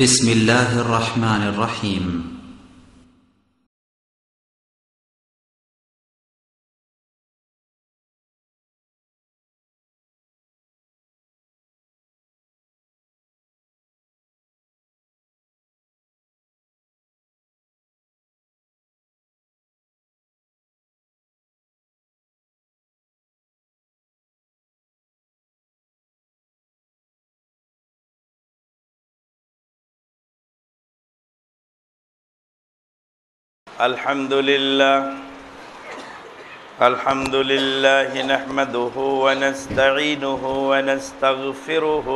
بسم الله الرحمن الرحيم. الحمد لله نحمده ونستعينه ونستغفره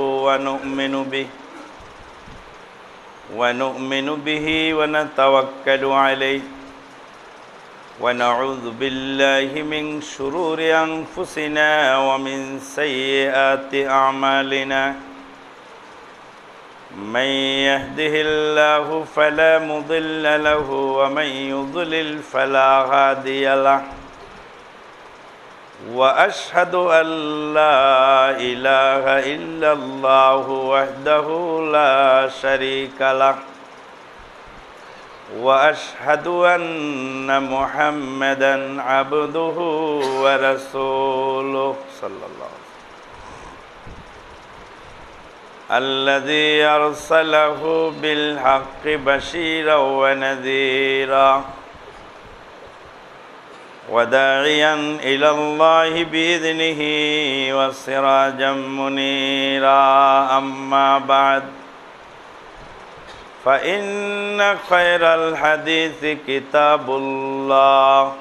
ونؤمن به ونتوكل عليه ونعوذ بالله من شرور أنفسنا ومن سيئات أعمالنا من يهده الله فلا مضل له ومن يضلل فلا هادي له وأشهد أن لا إله إلا الله وحده لا شريك له وأشهد أن محمدا عبده ورسوله صلى الله عليه وسلم الذي أرسله بالحق بشيرا ونذيرا وداعيا إلى الله بإذنه وسراجا منيرا أما بعد فإن خير الحديث كتاب الله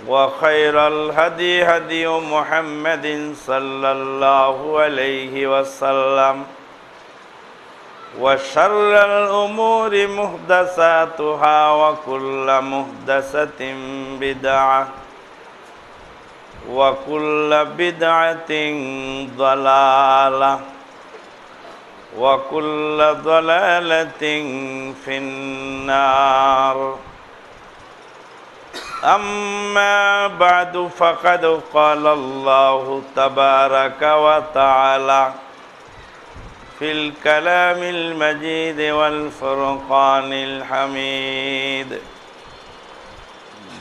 وخير الهدي هدي محمد صلى الله عليه وسلم وشر الأمور محدثاتها وكل محدثة بدعة وكل بدعة ضلالة وكل ضلالة في النار. أما بعد فقد قال الله تبارك وتعالى في الكلام المجيد والفرقان الحميد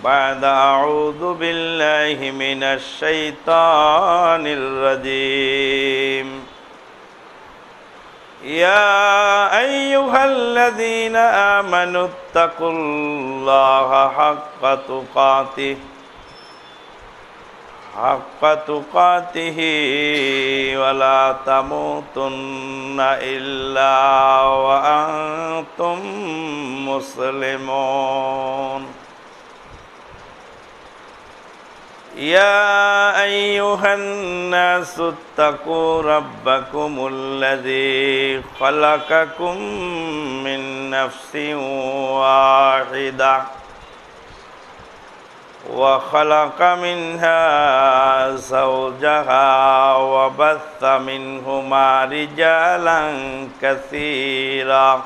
بعد أعوذ بالله من الشيطان الرجيم يا أيها الذين آمنوا اتقوا الله حق تقاته ولا تموتن إلا وأنتم مسلمون يا أيها الناس اتقوا ربكم الذي خلقكم من نفس واحدة وخلق منها زوجها وبث منهما رجالا كثيرا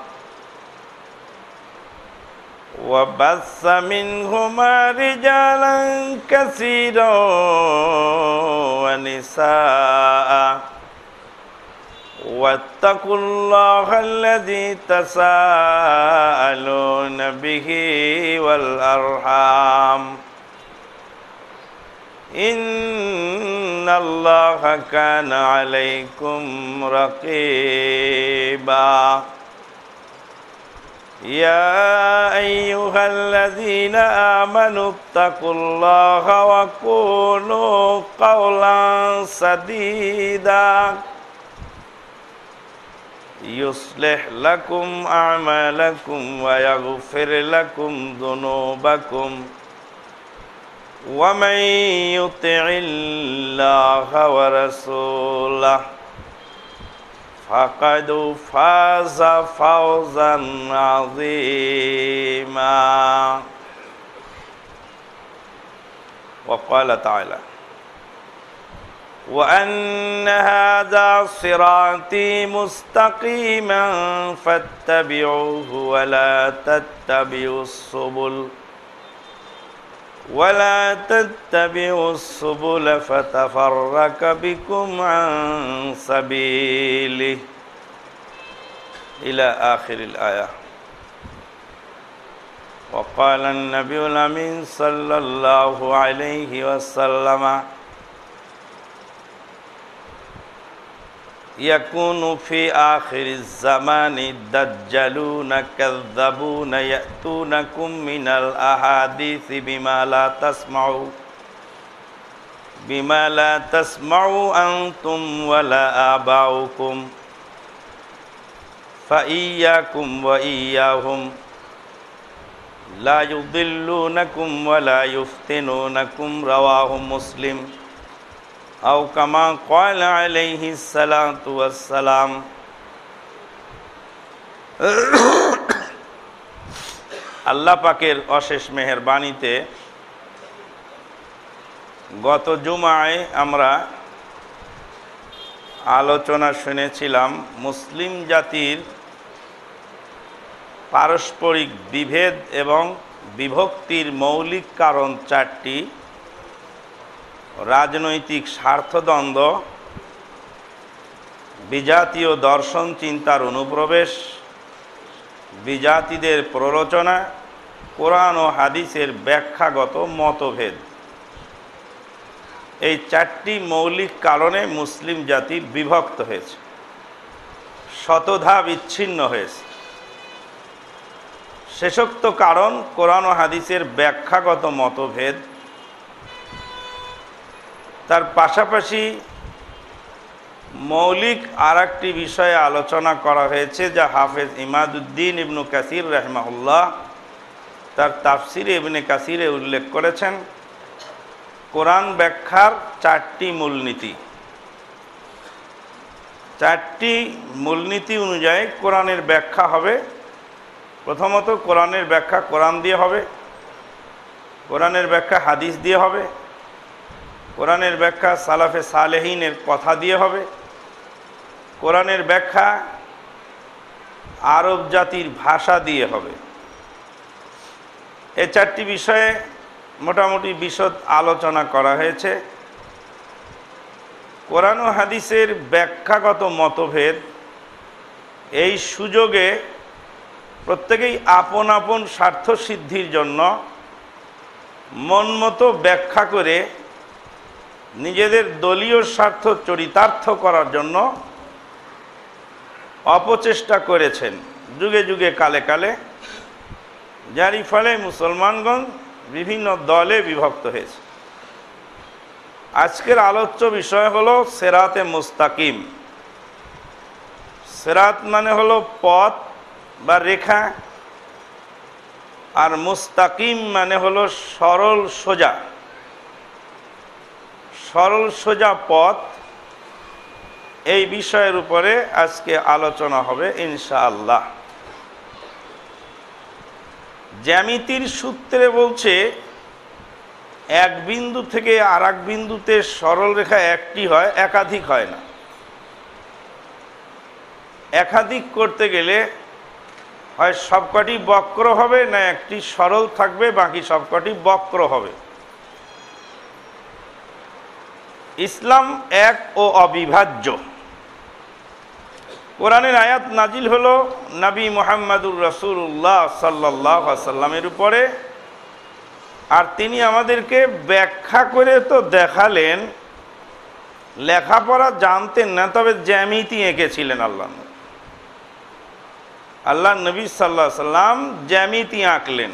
ونساء واتقوا الله الذي تساءلون به والأرحام إن الله كان عليكم رقيبا يا أيها الذين آمنوا اتقوا الله وقولوا قولا سديدا يصلح لكم أعمالكم ويغفر لكم ذنوبكم ومن يطع الله ورسوله فقد فاز فوزا عظيما. وقال تعالى وأن هذا صراطي مستقيما فاتبعوه ولا تتبعوا السبل فتفرق بكم عن سبيله إلى آخر الآية. وقال النبي الأمين صلى الله عليه وسلم يكون في آخر الزمان دجالون كذبون يأتونكم من الأحاديث بما لا تسمعوا أنتم ولا آباؤكم فإياكم وإياهم لا يضلونكم ولا يفتنونكم رواه مسلم أو كما قال عليه الصلاة والسلام. আল্লাহ পাকের অশেষ মেহেরবানিতে গত জুমায় আমরা আলোচনা শুনেছিলাম মুসলিম জাতির পারস্পরিক বিভেদ এবং বিভক্তির মৌলিক কারণ চারটি: রাজনৈতিক স্বার্থদ্বন্দ্ব, বিজাতীয় দর্শন চিন্তার অনুপ্রবেশ, বিজাতিদের প্ররোচনা, কোরআন ও হাদিসের ব্যাখ্যাগত মতভেদ। এই চারটি মৌলিক কারণে মুসলিম জাতি বিভক্ত হয়েছে, শতধা বিচ্ছিন্ন হয়েছে। শেষোক্ত কারণ কোরআন ও হাদিসের ব্যাখ্যাগত মতভেদ। তার পাশাপাশি মৌলিক আরেকটি বিষয়ে আলোচনা করা হয়েছে, যা হাফেজ ইমাদউদ্দিন ইবনে কাসির রাহিমাহুল্লাহ তার তাফসিরে ইবনে কাসিরে উল্লেখ করেছেন। কোরআন ব্যাখ্যার চারটি মূলনীতি। চারটি মূলনীতি অনুযায়ী কোরআনের ব্যাখ্যা হবে। প্রথমত, কোরআনের ব্যাখ্যা কোরআন দিয়ে হবে, কোরআনের ব্যাখ্যা হাদিস দিয়ে হবে, কোরআনের ব্যাখ্যা সালাফে সালেহিনের কথা দিয়ে হবে, কোরআনের ব্যাখ্যা আরব জাতির ভাষা দিয়ে হবে। এই চারটি বিষয়ে মোটামুটি বিশদ আলোচনা করা হয়েছে। কোরআন ও হাদিসের ব্যাখ্যাগত মতভেদ, এই সুযোগে প্রত্যেকেই আপন আপন স্বার্থ সিদ্ধির জন্য মনমতো ব্যাখ্যা করে নিজেদের দলীয় স্বার্থ চরিতার্থ করার জন্য অপচেষ্টা করেছেন যুগে যুগে কালে কালে, যারই ফলে মুসলমানগণ বিভিন্ন দলে বিভক্ত হয়েছে। আজকের আলোচ্য বিষয় হলো সিরাতে মুস্তাকিম। সিরাত মানে হলো পথ বা রেখা, আর মুস্তাকিম মানে হলো সরল সোজা। সরল সোজা পথ, এই বিষয়ের উপরে আজকে আলোচনা হবে ইনশাআল্লাহ। জ্যামিতির সূত্রে বলছে এক বিন্দু থেকে আর এক বিন্দুতে সরল রেখা একটি হয়, একাধিক হয় না। একাধিক করতে গেলে হয় সবকটি বক্র হবে, না একটি সরল থাকবে, বাকি সবকটি বক্র হবে। ইসলাম এক ও অবিভাজ্য। কোরআনের আয়াত নাজিল হলো নবী মুহাম্মদুর রাসূলুল্লাহ সাল্লাল্লাহু আলাইহি ওয়াসাল্লামের উপরে, আর তিনি আমাদেরকে ব্যাখ্যা করে তো দেখালেন। লেখাপড়া জানতেন না, তবে জ্যামিতি এঁকেছিলেন আল্লাহ নবী সাল্লাল্লাহু আলাইহি ওয়াসাল্লাম জ্যামিতি আঁকলেন।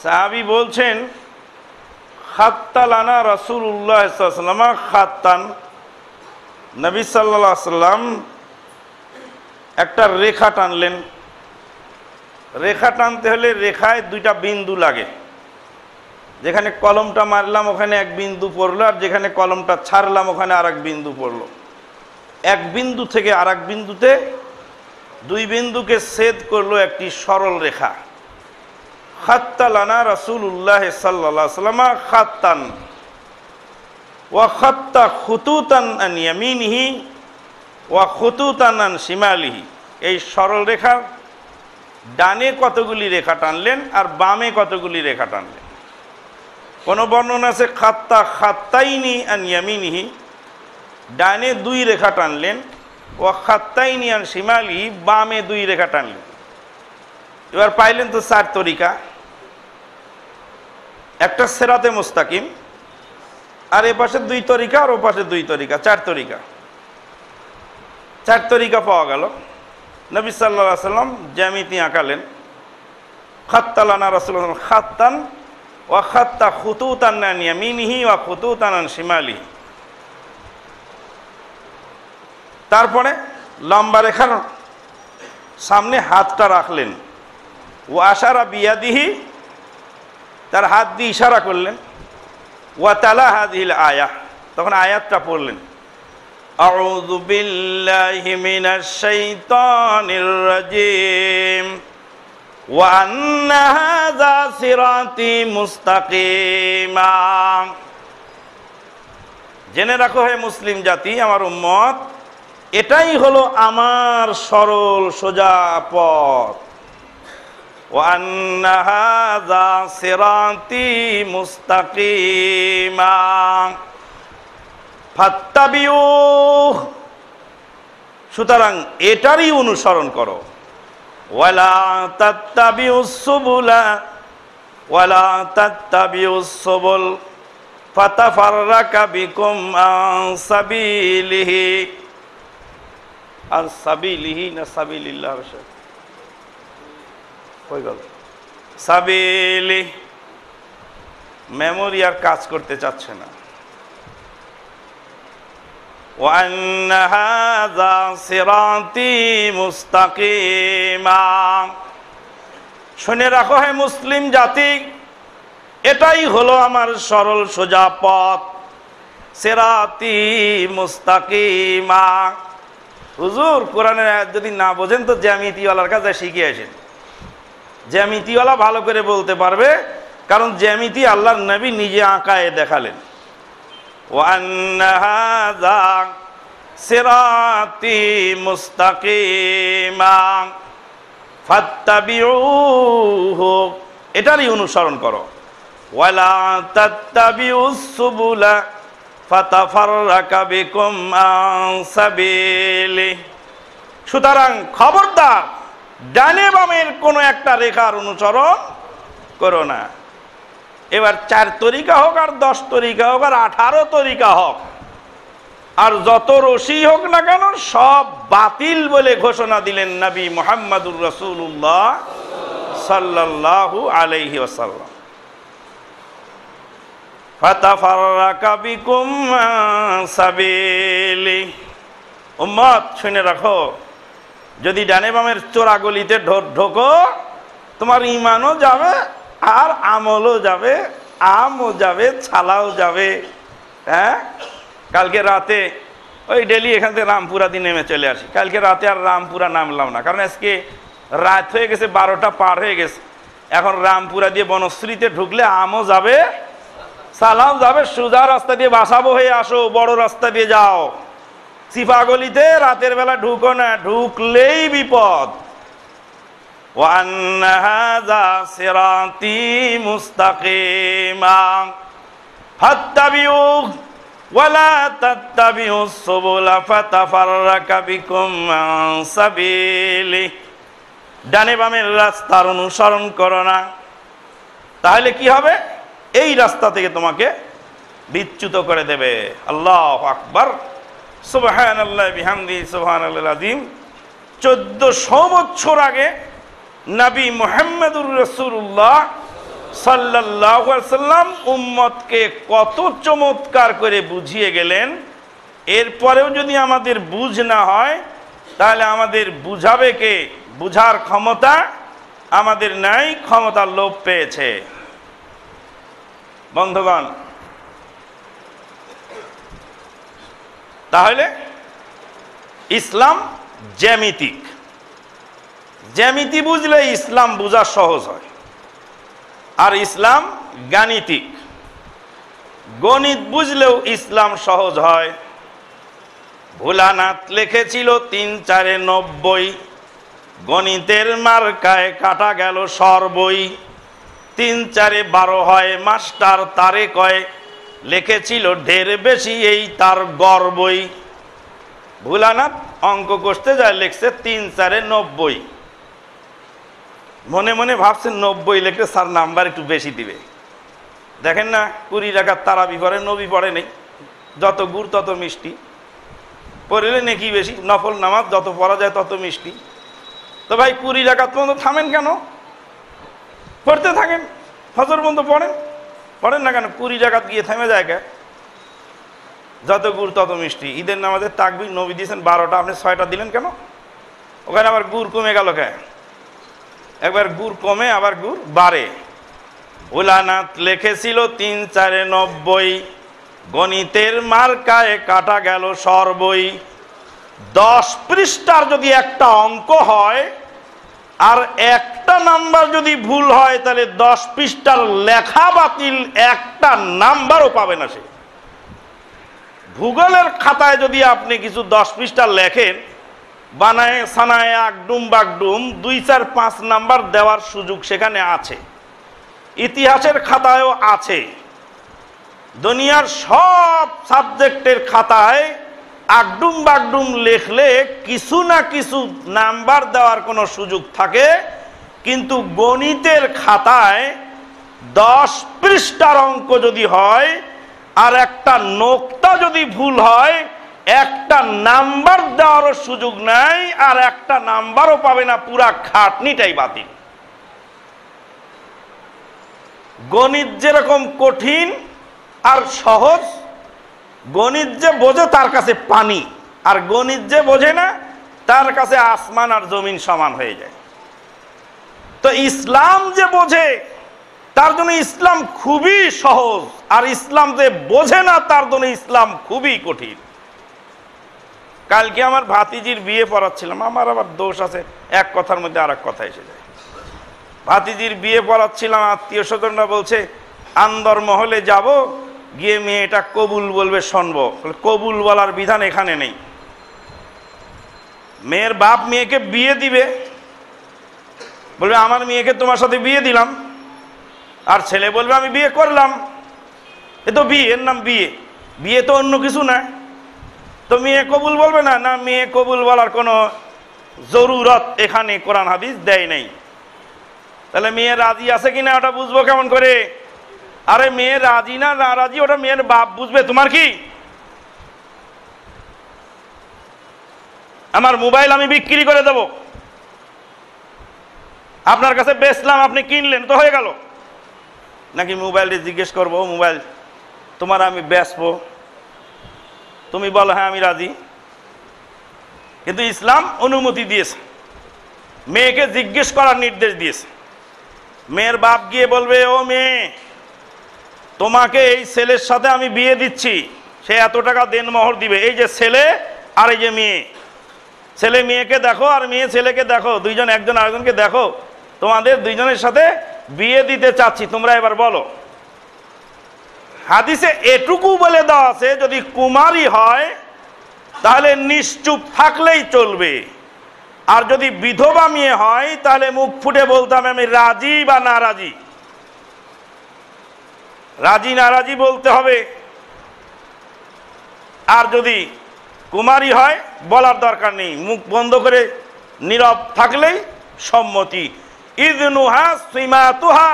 সাহাবী বলছেন, খাত্তালানা রাসূলুল্লাহ সাল্লাল্লাহু আলাইহি ওয়াসাল্লাম খাত্তান। নবী সাল্লাল্লাহু আলাইহি ওয়াসাল্লাম একটা রেখা টানলেন। রেখা টানতে হলে রেখায় দুইটা বিন্দু লাগে। যেখানে কলমটা মারলাম ওখানে এক বিন্দু পড়লো, আর যেখানে কলমটা ছাড়লাম ওখানে আর এক বিন্দু পড়লো। এক বিন্দু থেকে আর এক বিন্দুতে দুই বিন্দুকে ছেদ করলো একটি সরল রেখা। খাত্তালানা রাসূলুল্লাহ সাল্লাল্লাহু আলাইহি ওয়াসাল্লাম খাত্তান ওয়া খাত্তা খুতুতান আন ইয়ামিনিহি ওয়া খুতুতান আন শিমালিহি। এই সরল রেখার ডানে কতগুলি রেখা টানলেন আর বামে কতগুলি রেখা টানলেন। কোন বর্ণনা আছে খাত্তা খাত্তাইনি আন ইয়ামিনিহি, ডানে দুই রেখা টানলেন ওয়া খাত্তাইনি আন শিমালি, বামে 2 রেখা টানলেন। এবার পাইলেন তো 4 তরিকা, একটা সিরাতে মুস্তাকিম, আর এ পাশে 2 তরিকা, আর ও পাশে 2 তরিকা, 4 তরিকা। 4 তরিকা পাওয়া গেল। নবী সাল্লাল্লাহু আলাইহি সাল্লাম জ্যামিতি আঁকালেন। খাত্তালানা রাসূলুল্লাহ খাত্তান ওয়া খাত্তা খুতুতান আন ইয়ামিনিহি ওয়া খুতুতান আন শিমালিহি। তারপরে লম্বা রেখার সামনে হাতটা রাখলেন। ওয়া আশারা বিয়াদিহি, তার হাত দিয়ে ইশারা করলেন। ওয়া তালা হাযিহিল আয়াহ, তখন আয়াতটা পড়লেন। আউযু বিল্লাহি মিনাশ শাইতানির রাজীম ওয়া আন্না হাযা সিরাতি মুস্তাকিমা। জেনে রাখো হে মুসলিম জাতি, আমার উম্মত, এটাই হলো আমার সরল সোজা পথ। ওয়া আন্না হাযা সিরাতি মুস্তাকিমা ফাত্তাবিউহ, সুতরাং এটারই অনুসরণ করো। ওয়ালা তাত্তাবিউস সুবুলা ওয়ালা তাত্তাবিউস সুবুল ফাতাফাররাকা বিকুম আন সাবিলিহি। আর সাবিলিহি না সাবিলিল্লাহ, কই গেল সাবিলি? মেমোরি আর কাজ করতে চাচ্ছে না। ওয়া আন্না হাযা সিরাতি মুস্তাকিমা, শুনে রাখো হে মুসলিম জাতি, এটাই হলো আমার সরল সোজা পথ। সিরাতি মুস্তাকিমা। হুজুর, কোরআনের আয়াত যদি না বোঝেন তো জ্যামিতিওয়ালার কাছে শিখে আসেন। জ্যামিতিওয়ালা ভালো করে বলতে পারবে, কারণ জ্যামিতি আল্লাহর নবী নিজে আঁকায় দেখালেন। ওয়া আন্না হাযা সিরাতি মুস্তাকিমা ফাত্তাবিউহু, এটারই অনুসরণ করো। ওয়ালা তাত্তাবিউস সুবুলা ফাতাফাররাকা বিকুম আন সাবিলি। সুতরাং খবরদার ডানে বামের কোনো একটা রেখার অনুসরণ করো না। এবার 4 তরিকা হোক, আর 10 তরিকা হোক, আর 18 তরিকা হোক, আর যত রশি হোক না কেন, সব বাতিল বলে ঘোষণা দিলেন নবী মুহাম্মদুর রাসূলুল্লাহ সাল্লাল্লাহু আলাইহি ওয়াসাল্লাম। ফাতাফাররাকা বিকুম আন সাবিলি। উম্মত, শুনে রাখো, যদি ডানে বামের চোরাগলিতে ঢোকো, তোমার ঈমানও যাবে, আর আমলও যাবে, আমও যাবে, ছালাও যাবে। হ্যাঁ, কালকে রাতে ওই ডেলি এখান থেকে রামপুরা দিয়ে নেমে চলে আসি। কালকে রাতে আর রামপুরা নামলাম না, কারণ আজকে রাত হয়ে গেছে, 12টা পার হয়ে গেছে। এখন রামপুরা দিয়ে বনশ্রীতে ঢুকলে আমও যাবে, সালাও যাবে। সোজা রাস্তা দিয়ে বাসাবো হয়ে আসো, বড় রাস্তা দিয়ে যাও। সিফাগলিতে রাতের বেলা ঢুকো না, ঢুকলেই বিপদ। ওয়া আন্না হাযা সিরাতি মুস্তাকিমা ফাত্তাবিউহু ওয়ালা তাত্তাবিউস সুবুলা ফাতাফাররাকা বিকুম আন সাবিলি। ডানে বামের রাস্তার অনুসরণ করো না, তাহলে কি হবে? এই রাস্তা থেকে তোমাকে বিচ্যুত করে দেবে। আল্লাহু আকবার, সুবহানাল্লাহি বিহামদিহি, সুবহানাল্লাহিল আযীম। 1400 বছর আগে নবী মুহাম্মদুর রাসূলুল্লাহ সাল্লাল্লাহু আলাইহি সাল্লাম উম্মতকে কত চমৎকার করে বুঝিয়ে গেলেন। এরপরেও যদি আমাদের বুঝ না হয়, তাহলে আমাদের বুঝাবে কে? বুঝার ক্ষমতা আমাদের নাই, ক্ষমতা লোপ পেয়েছে। বন্ধুগণ, তাহলে ইসলাম জ্যামিতিক। জ্যামিতি বুঝলে ইসলাম বোঝা সহজ হয়। আর ইসলাম গাণিতিক, গণিত বুঝলেও ইসলাম সহজ হয়। ভোলানাথ লিখেছিল 3 4 90, গণিতের মার্কায় কাটা গেল সর্বই। 3 4 12 হয়, মাস্টার তারে কয়, লিখেছিল ঢের বেশি এই তার গর্বই। ভোলানাথ অঙ্ক করতে যায় লিখছে 3 4 90। মনে মনে ভাবছে 90 লিখলে স্যার নাম্বার একটু বেশি দিবে। দেখেন না 20 রাকাত তারাবি পড়ে, নবী পড়ে নেই, যত গুড় তত মিষ্টি, পড়লে নাকি বেশি, নফল নামাজ যত পড়া যায় তত মিষ্টি। তো ভাই 20 রাকাত পর্যন্ত থামেন কেন? পড়তে থাকেন, ফজর পর্যন্ত পড়েন না কেন? 20 রাকাত গিয়ে থেমে যায় কে? যত গুড় তত মিষ্টি। ঈদের নামাজের তাকবীর নবী দিয়েছেন 12টা, আপনি 6টা দিলেন কেন? ওখানে আবার গুড় কমে গেল কে? একবার গুড় কমে আবার গুড় বাড়ে। উলানাত লিখেছিল 3 4 90, গণিতের মার্কায় কাটা গেল সর্বই। 10 পৃষ্ঠার যদি একটা অঙ্ক হয় আর একটা নাম্বার যদি ভুল হয় তাহলে 10 পৃষ্ঠার লেখা বাতিল, একটা নাম্বারও পাবে না সে। ভূগোলের খাতায় যদি আপনি কিছু 10 পৃষ্ঠা লেখেন, বানায় সানায় আকডুম বাগডুম 2 4 5 নাম্বার দেওয়ার সুযোগ সেখানে আছে। ইতিহাসের খাতায়ও আছে। দুনিয়ার সব সাবজেক্টের খাতায় আকডুম বাগডুম লেখলে কিছু না কিছু নাম্বার দেওয়ার কোনো সুযোগ থাকে, কিন্তু গণিতের খাতায় 10 পৃষ্ঠার অঙ্ক যদি হয় আর একটা নোক্তা যদি ভুল হয়, একটা নাম্বার দেওয়ারও সুযোগ নাই, আর একটা নাম্বারও পাবে না, পুরা খাটনিটাই বাতিল। গণিত যেরকম কঠিন আর সহজ, গণিত যে বোঝে তার কাছে পানি, আর গণিত যে বোঝে না তার কাছে আসমান আর জমিন সমান হয়ে যায়। তো ইসলাম যে বোঝে তার জন্য ইসলাম খুবই সহজ, আর ইসলাম যে বোঝে না তার জন্য ইসলাম খুবই কঠিন। কালকে আমার ভাতিজির বিয়ে পড়াচ্ছিলাম, আমার আবার দোষ আছে, এক কথার মধ্যে আর এক কথা এসে যায়। ভাতিজির বিয়ে পড়াচ্ছিলাম, আত্মীয় স্বজনরা বলছে আন্দর মহলে যাব, গিয়ে মেয়েটা কবুল বলবে শুনবো। কবুল বলার বিধান এখানে নেই। মেয়ের বাপ মেয়েকে বিয়ে দিবে, বলবে আমার মেয়েকে তোমার সাথে বিয়ে দিলাম, আর ছেলে বলবে আমি বিয়ে করলাম। এ তো বিয়ে, এর নাম বিয়ে, বিয়ে তো অন্য কিছু না। তো মেয়ে কবুল বলবে না? না, মেয়ে কবুল বলার কোনো জরুরত এখানে কোরআন হাদিস দেয় নাই। তাহলে মেয়ে রাজি আছে কিনা ওটা বুঝবো কেমন করে? আরে মেয়ে রাজি না না রাজি ওটা মেয়ের বাপ বুঝবে। তোমার কি? আমার মোবাইল আমি বিক্রি করে দেব, আপনার কাছে বেচলাম, আপনি কিনলেন, তো হয়ে গেল নাকি? মোবাইলটা জিজ্ঞেস করবো, মোবাইল তোমার আমি বেচবো, তুমি বলো হ্যাঁ আমি রাজি। কিন্তু ইসলাম অনুমতি দিয়েছে, মেয়েকে জিজ্ঞেস করার নির্দেশ দিয়েছে। মেয়ের বাপ গিয়ে বলবে ও মেয়ে, তোমাকে এই ছেলের সাথে আমি বিয়ে দিচ্ছি, সে এত টাকা দেনমোহর দিবে। এই যে ছেলে আর এই যে মেয়ে, ছেলে মেয়েকে দেখো আর মেয়ে ছেলেকে দেখো, দুইজন একজন আরেকজনকে দেখো, তোমাদের দুইজনের সাথে বিয়ে দিতে চাচ্ছি, তোমরা এবার বলো। হাদিসে এটুকু বলে দেওয়া আছে, যদি কুমারী হয় তাহলে নিশ্চুপ থাকলেই চলবে, আর যদি বিধবা মেয়ে হয় তাহলে মুখ ফুটে বলতাম আমি রাজি বা নারাজি। রাজি নারাজি বলতে হবে। আর যদি কুমারী হয় বলার দরকার নেই, মুখ বন্ধ করে নীরব থাকলেই সম্মতি। ইযনুহা সিমাতুহা,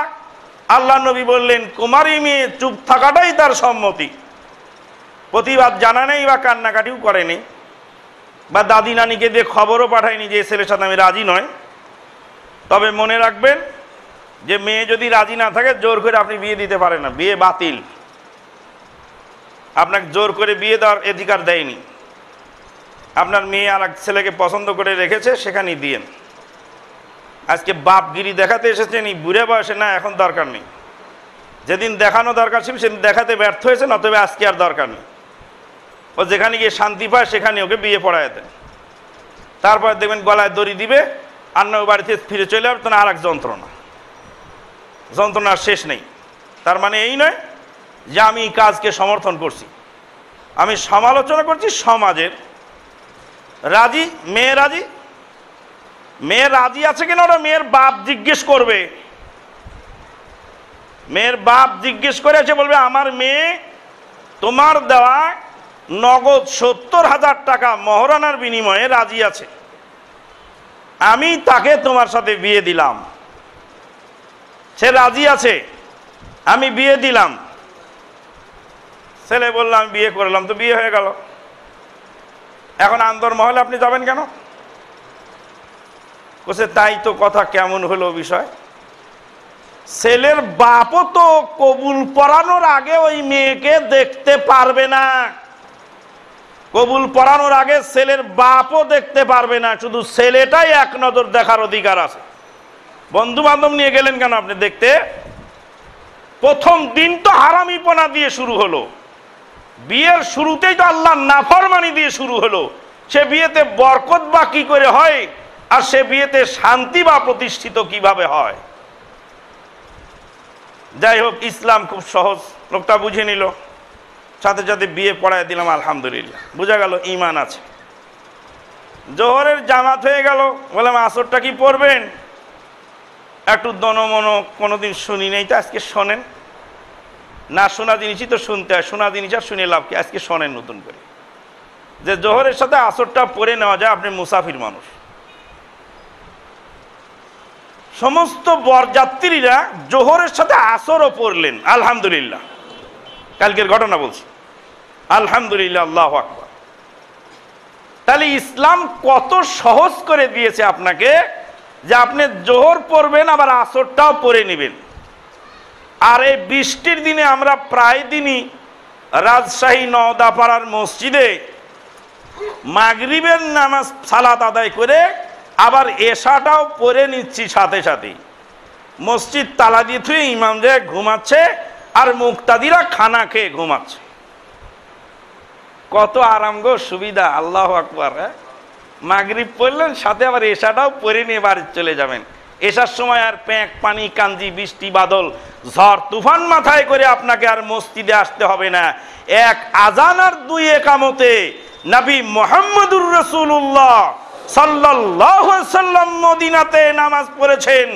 আল্লাহ নবী বললেন কুমারী মেয়ে চুপ থাকাটাই তার সম্মতি। প্রতিবাদ জানা নেই বা কান্নাকাটিও করেনি, বা দাদি নানিকে দিয়ে খবরও পাঠায়নি যে ছেলের সাথে আমি রাজি নয়। তবে মনে রাখবেন যে মেয়ে যদি রাজি না থাকে জোর করে আপনি বিয়ে দিতে পারেন না, বিয়ে বাতিল। আপনাকে জোর করে বিয়ে দেওয়ার অধিকার দেয়নি। আপনার মেয়ে আর এক ছেলেকে পছন্দ করে রেখেছে, সেখানেই দিয়েন। আজকে বাপগিরি দেখাতে এসেছেন এই বুড়ে বয়সে, না এখন দরকার নেই। যেদিন দেখানো দরকার ছিল সেদিন দেখাতে ব্যর্থ হয়েছে, নতবে আজকে আর দরকার নেই। ও যেখানে গিয়ে শান্তি পায় সেখানে ওকে বিয়ে পড়ায় দেন। তারপর দেখবেন গলায় দড়ি দিবে, অন্য বাড়িতে ফিরে চলে যাবে, তখন আর এক যন্ত্রণার শেষ নেই। তার মানে এই নয় যে আমি এই কাজকে সমর্থন করছি, আমি সমালোচনা করছি সমাজের। রাজি, মেয়ে রাজি, মেয়ে রাজি আছে কিনা ওটা মেয়ের বাপ জিজ্ঞেস করবে। মেয়ের বাপ জিজ্ঞেস করে এসে বলবে আমার মেয়ে তোমার দেওয়া নগদ 70,000 টাকা মহারণার বিনিময়ে রাজি আছে, আমি তাকে তোমার সাথে বিয়ে দিলাম। সে রাজি আছে, আমি বিয়ে দিলাম। ছেলে বললাম আমি বিয়ে করলাম, তো বিয়ে হয়ে গেল, এখন আন্তর্মহলে আপনি যাবেন কেন? বলছে তাই তো কথা, কেমন হলো বিষয়? ছেলের বাপও তো কবুল পড়ানোর আগে ওই মেয়েকে দেখতে পারবে না। কবুল পড়ানোর আগে ছেলের বাপও দেখতে পারবে না, শুধু ছেলেটাই এক নজর দেখার অধিকার আছে। বন্ধু বান্ধব নিয়ে গেলেন কেন আপনি দেখতে? প্রথম দিন তো হারামিপনা দিয়ে শুরু হলো, বিয়ের শুরুতেই তো আল্লাহ নাফরমানি দিয়ে শুরু হলো। সে বিয়েতে বরকত বা কি করে হয়, আর সে বিয়েতে শান্তি বা প্রতিষ্ঠিত কিভাবে হয়? যাই হোক, ইসলাম খুব সহজ, লোকটা বুঝে নিল, সাথে সাথে বিয়ে পড়ায় দিলাম, আলহামদুলিল্লাহ, বোঝা গেল ইমান আছে। জোহরের জামাত হয়ে গেল, বললাম আসরটা কি পড়বেন? একটু দনমনো, কোনোদিন শুনি নেই, তো আজকে শোনেন। না শোনা জিনিসই তো শুনতে হয়, শোনা জিনিস আর শুনে লাভ কি? আজকে শোনেন নতুন করে, যে জোহরের সাথে আসরটা পড়ে নেওয়া যায়, আপনি মুসাফির মানুষ। সমস্ত বরযাত্রীরা জোহরের সাথে আসরও পড়লেন, আলহামদুলিল্লাহ। কালকের ঘটনা বলছি, আলহামদুলিল্লাহ, আল্লাহু আকবার। তাহলে ইসলাম কত সহজ করে দিয়েছে আপনাকে, যে আপনি জোহর পড়বেন আবার আসরটাও পড়ে নেবেন। আর এই বৃষ্টির দিনে আমরা প্রায় দিনই রাজশাহী নওদাপাড়ার মসজিদে মাগরিবের নামাজ সালাত আদায় করে আবার এশাটাও পড়ে নিচ্ছি সাথে সাথে। মসজিদ তালা দিয়ে থুয়ে ইমাম যে ঘুমাচ্ছে আর মুক্তাদিরা খানা খেয়ে ঘুমাচ্ছে। কত আরাম গো, সুবিধা, আল্লাহু আকবার। মাগরিব পড়লেন, সাথে আবার এশাটাও পড়ে নিয়ে বাড়ি চলে যাবেন। এশার সময় আর প্যাঁক পানি কাঞ্জি বৃষ্টি বাদল ঝড় তুফান মাথায় করে আপনাকে আর মসজিদে আসতে হবে না। এক আজান আর দুই একামতে নবী মুহাম্মদুর রাসূলুল্লাহ সাল্লাল্লাহু আলাইহি সাল্লাম মদিনাতে নামাজ পড়েছেন।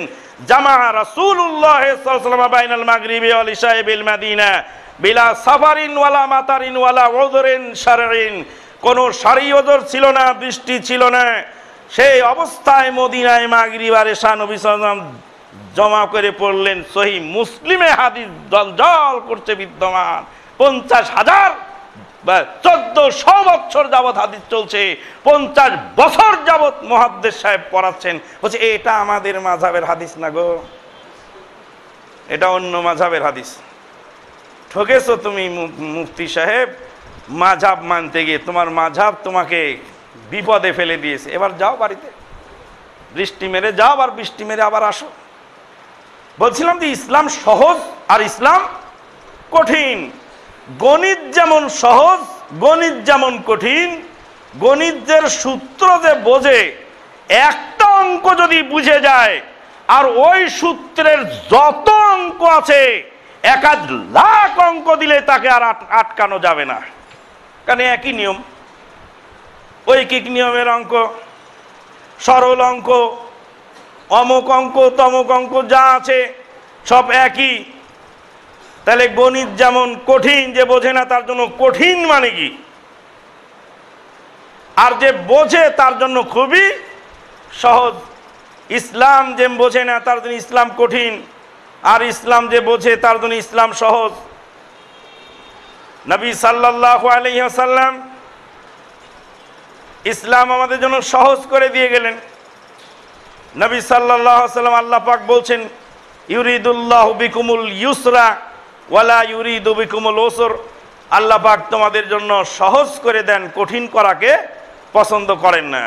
জামা রাসূলুল্লাহ সাল্লাল্লাহু আলাইহি ওয়াসাল্লাম বাইনাল মাগরিবি ওয়াল ইশা'i বিল মাদিনা বিলা সাফারিন ওয়ালা মাতারিন ওয়ালা উযরিন শারঈন। কোনো শারঈ ওযর ছিল না, বৃষ্টি ছিল না। সেই অবস্থায় মদিনায় মাগরিব আর ইশা নবী সাল্লাল্লাহু আলাইহি ওয়াসাল্লাম জমা করে পড়লেন। সহিহ মুসলিমে হাদিস জলজল করছে বিদ্যমান। 50,000 বা 1400 বছর যাবৎ হাদিস চলছে, 50 বছর যাবৎ মুহাদ্দিস সাহেব পড়াচ্ছেন। বলছে এটা আমাদের মাযহাবের হাদিস না গো, এটা অন্য মাযহাবের হাদিস। ঠকেছো তুমি মুফতি সাহেব, মাযহাব মানতে গিয়ে তোমার মাযহাব তোমাকে বিপদে ফেলে দিয়েছে। এবার যাও বাড়িতে, বৃষ্টি মেরে যাও, আর বৃষ্টি মেরে আবার আসো। বলছিলাম যে ইসলাম সহজ আর ইসলাম কঠিন। গণিত যেমন সহজ, গণিত যেমন কঠিন। গণিতের সূত্র যে বোঝে, একটা অঙ্ক যদি বুঝে যায়, আর ওই সূত্রের যত অঙ্ক আছে 1,00,000 অঙ্ক দিলে তাকে আর আটকানো যাবে না, কারণ একই নিয়ম। ঐকিক নিয়মের অঙ্ক, সরল অঙ্ক, অমুক অঙ্ক তমুক অঙ্ক যা আছে সব একই। তাহলে গণিত যেমন কঠিন, যে বোঝে না তার জন্য কঠিন মানে কি, আর যে বোঝে তার জন্য খুবই সহজ। ইসলাম যে বোঝে না তার জন্য ইসলাম কঠিন, আর ইসলাম যে বোঝে তার জন্য ইসলাম সহজ। নবী সাল্লাল্লাহু আলাইহি ওয়াসাল্লাম ইসলাম আমাদের জন্য সহজ করে দিয়ে গেলেন। নবী সাল্লাল্লাহু আলাইহি ওয়াসাল্লাম, আল্লাহ পাক বলছেন ইউরিদুল্লাহু বিকুমুল ইউসরা ওয়ালা ইউরিদু বিকুমুল উসর। আল্লাহ পাক তোমাদের জন্য সহজ করে দেন, কঠিন করাকে পছন্দ করেন না।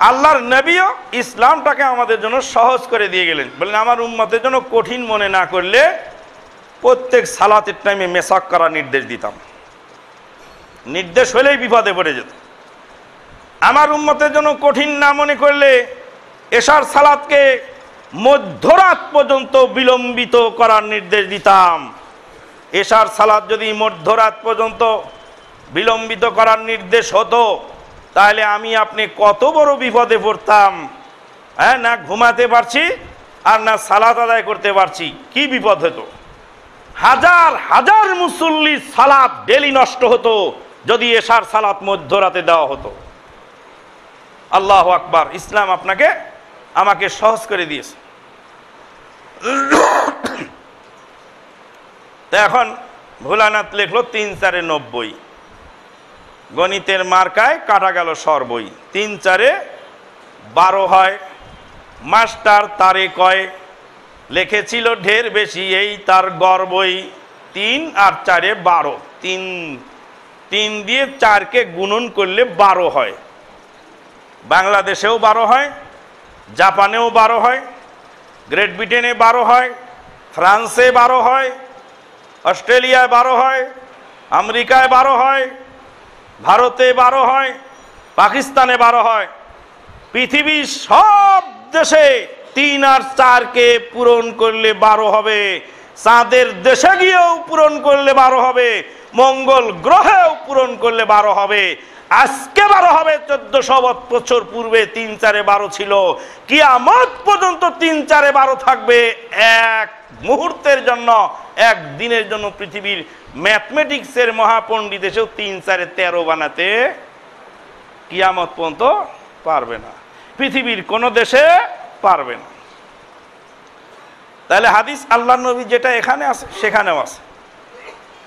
আল্লাহর নবীও ইসলামটাকে আমাদের জন্য সহজ করে দিয়ে গেলেন। বললেন আমার উম্মতের জন্য কঠিন মনে না করলে প্রত্যেক সালাতের টাইমে মেসাক করার নির্দেশ দিতাম। নির্দেশ হলেই বিপদে পড়ে যেত। আমার উম্মতের জন্য কঠিন না মনে করলে এশার সালাতকে মধ্যরাত পর্যন্ত বিলম্বিত করার নির্দেশ দিতাম। এশার সালাত যদি মধ্যরাত পর্যন্ত বিলম্বিত করার নির্দেশ হতো, তাহলে আমি আপনি কত বড় বিপদে পড়তাম। হ্যাঁ, না ঘুমাতে পারছি আর না সালাত আদায় করতে পারছি, কি বিপদ হতো। হাজার হাজার মুসল্লি সালাত ডেলি নষ্ট হতো যদি এশার সালাত মধ্যরাতে দেওয়া হতো। আল্লাহু আকবার। ইসলাম আপনাকে আমাকে সহজ করে দিয়েছে। তো এখন ভোলানাথ লিখলো 3 4 90, গণিতের মার্কায় কাটা গেল সর্বই। 3 4 12 হয়, মাস্টার তারে কয়, লিখেছিল ঢের বেশি এই তার গর্বই। 3 আর 4 12, 3 দিয়ে 4কে গুণন করলে 12 হয়। বাংলাদেশেও 12 হয়, জাপানেও 12 হয়, গ্রেট ব্রিটেনে 12 হয়, ফ্রান্সে 12 হয়, অস্ট্রেলিয়ায় 12 হয়, আমেরিকায় 12 হয়, ভারতে 12 হয়, পাকিস্তানে 12 হয়। পৃথিবীর সব দেশে 3 আর 4কে পূরণ করলে 12 হবে। চাঁদের দেশে গিয়েও পূরণ করলে 12 হবে, মঙ্গল গ্রহেও পূরণ করলে 12 হবে। আজকে 12 হবে, 1400 বছর পূর্বে 3 4 12 ছিল। কিয়ামত পর্যন্ত 3 4 12 থাকবে। এক মুহূর্তের জন্য, এক দিনের জন্য পৃথিবীর ম্যাথমেটিক্সের মহাপণ্ডিত এসেও 3 4 13 বানাতে কিয়ামত পর্যন্ত পারবে না, পৃথিবীর কোন দেশে পারবে না। তাহলে হাদিস আল্লাহ নবী যেটা এখানে আছে সেখানেও আছে।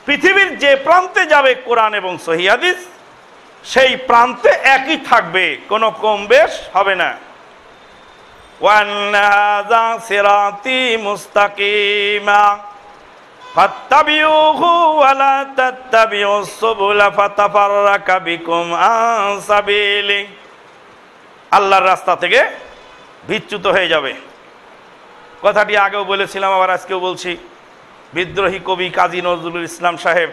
পৃথিবীর যে প্রান্তে যাবে কোরআন এবং সহিহ হাদিস, সেই প্রান্তে একই থাকবে, কোনো কম বেশ হবে না। ওয়ান্না হাযা সিরাতি মুস্তাকিমা ফাত্তাবিউহু ওয়া লা তাত্তাবিউস সুবুলা ফাতাফাররাকা বিকুম আন সাবিলি। আল্লাহর রাস্তা থেকে বিচ্যুত হয়ে যাবে। কথাটি আগেও বলেছিলাম, আবার আজকেও বলছি। বিদ্রোহী কবি কাজী নজরুল ইসলাম সাহেব,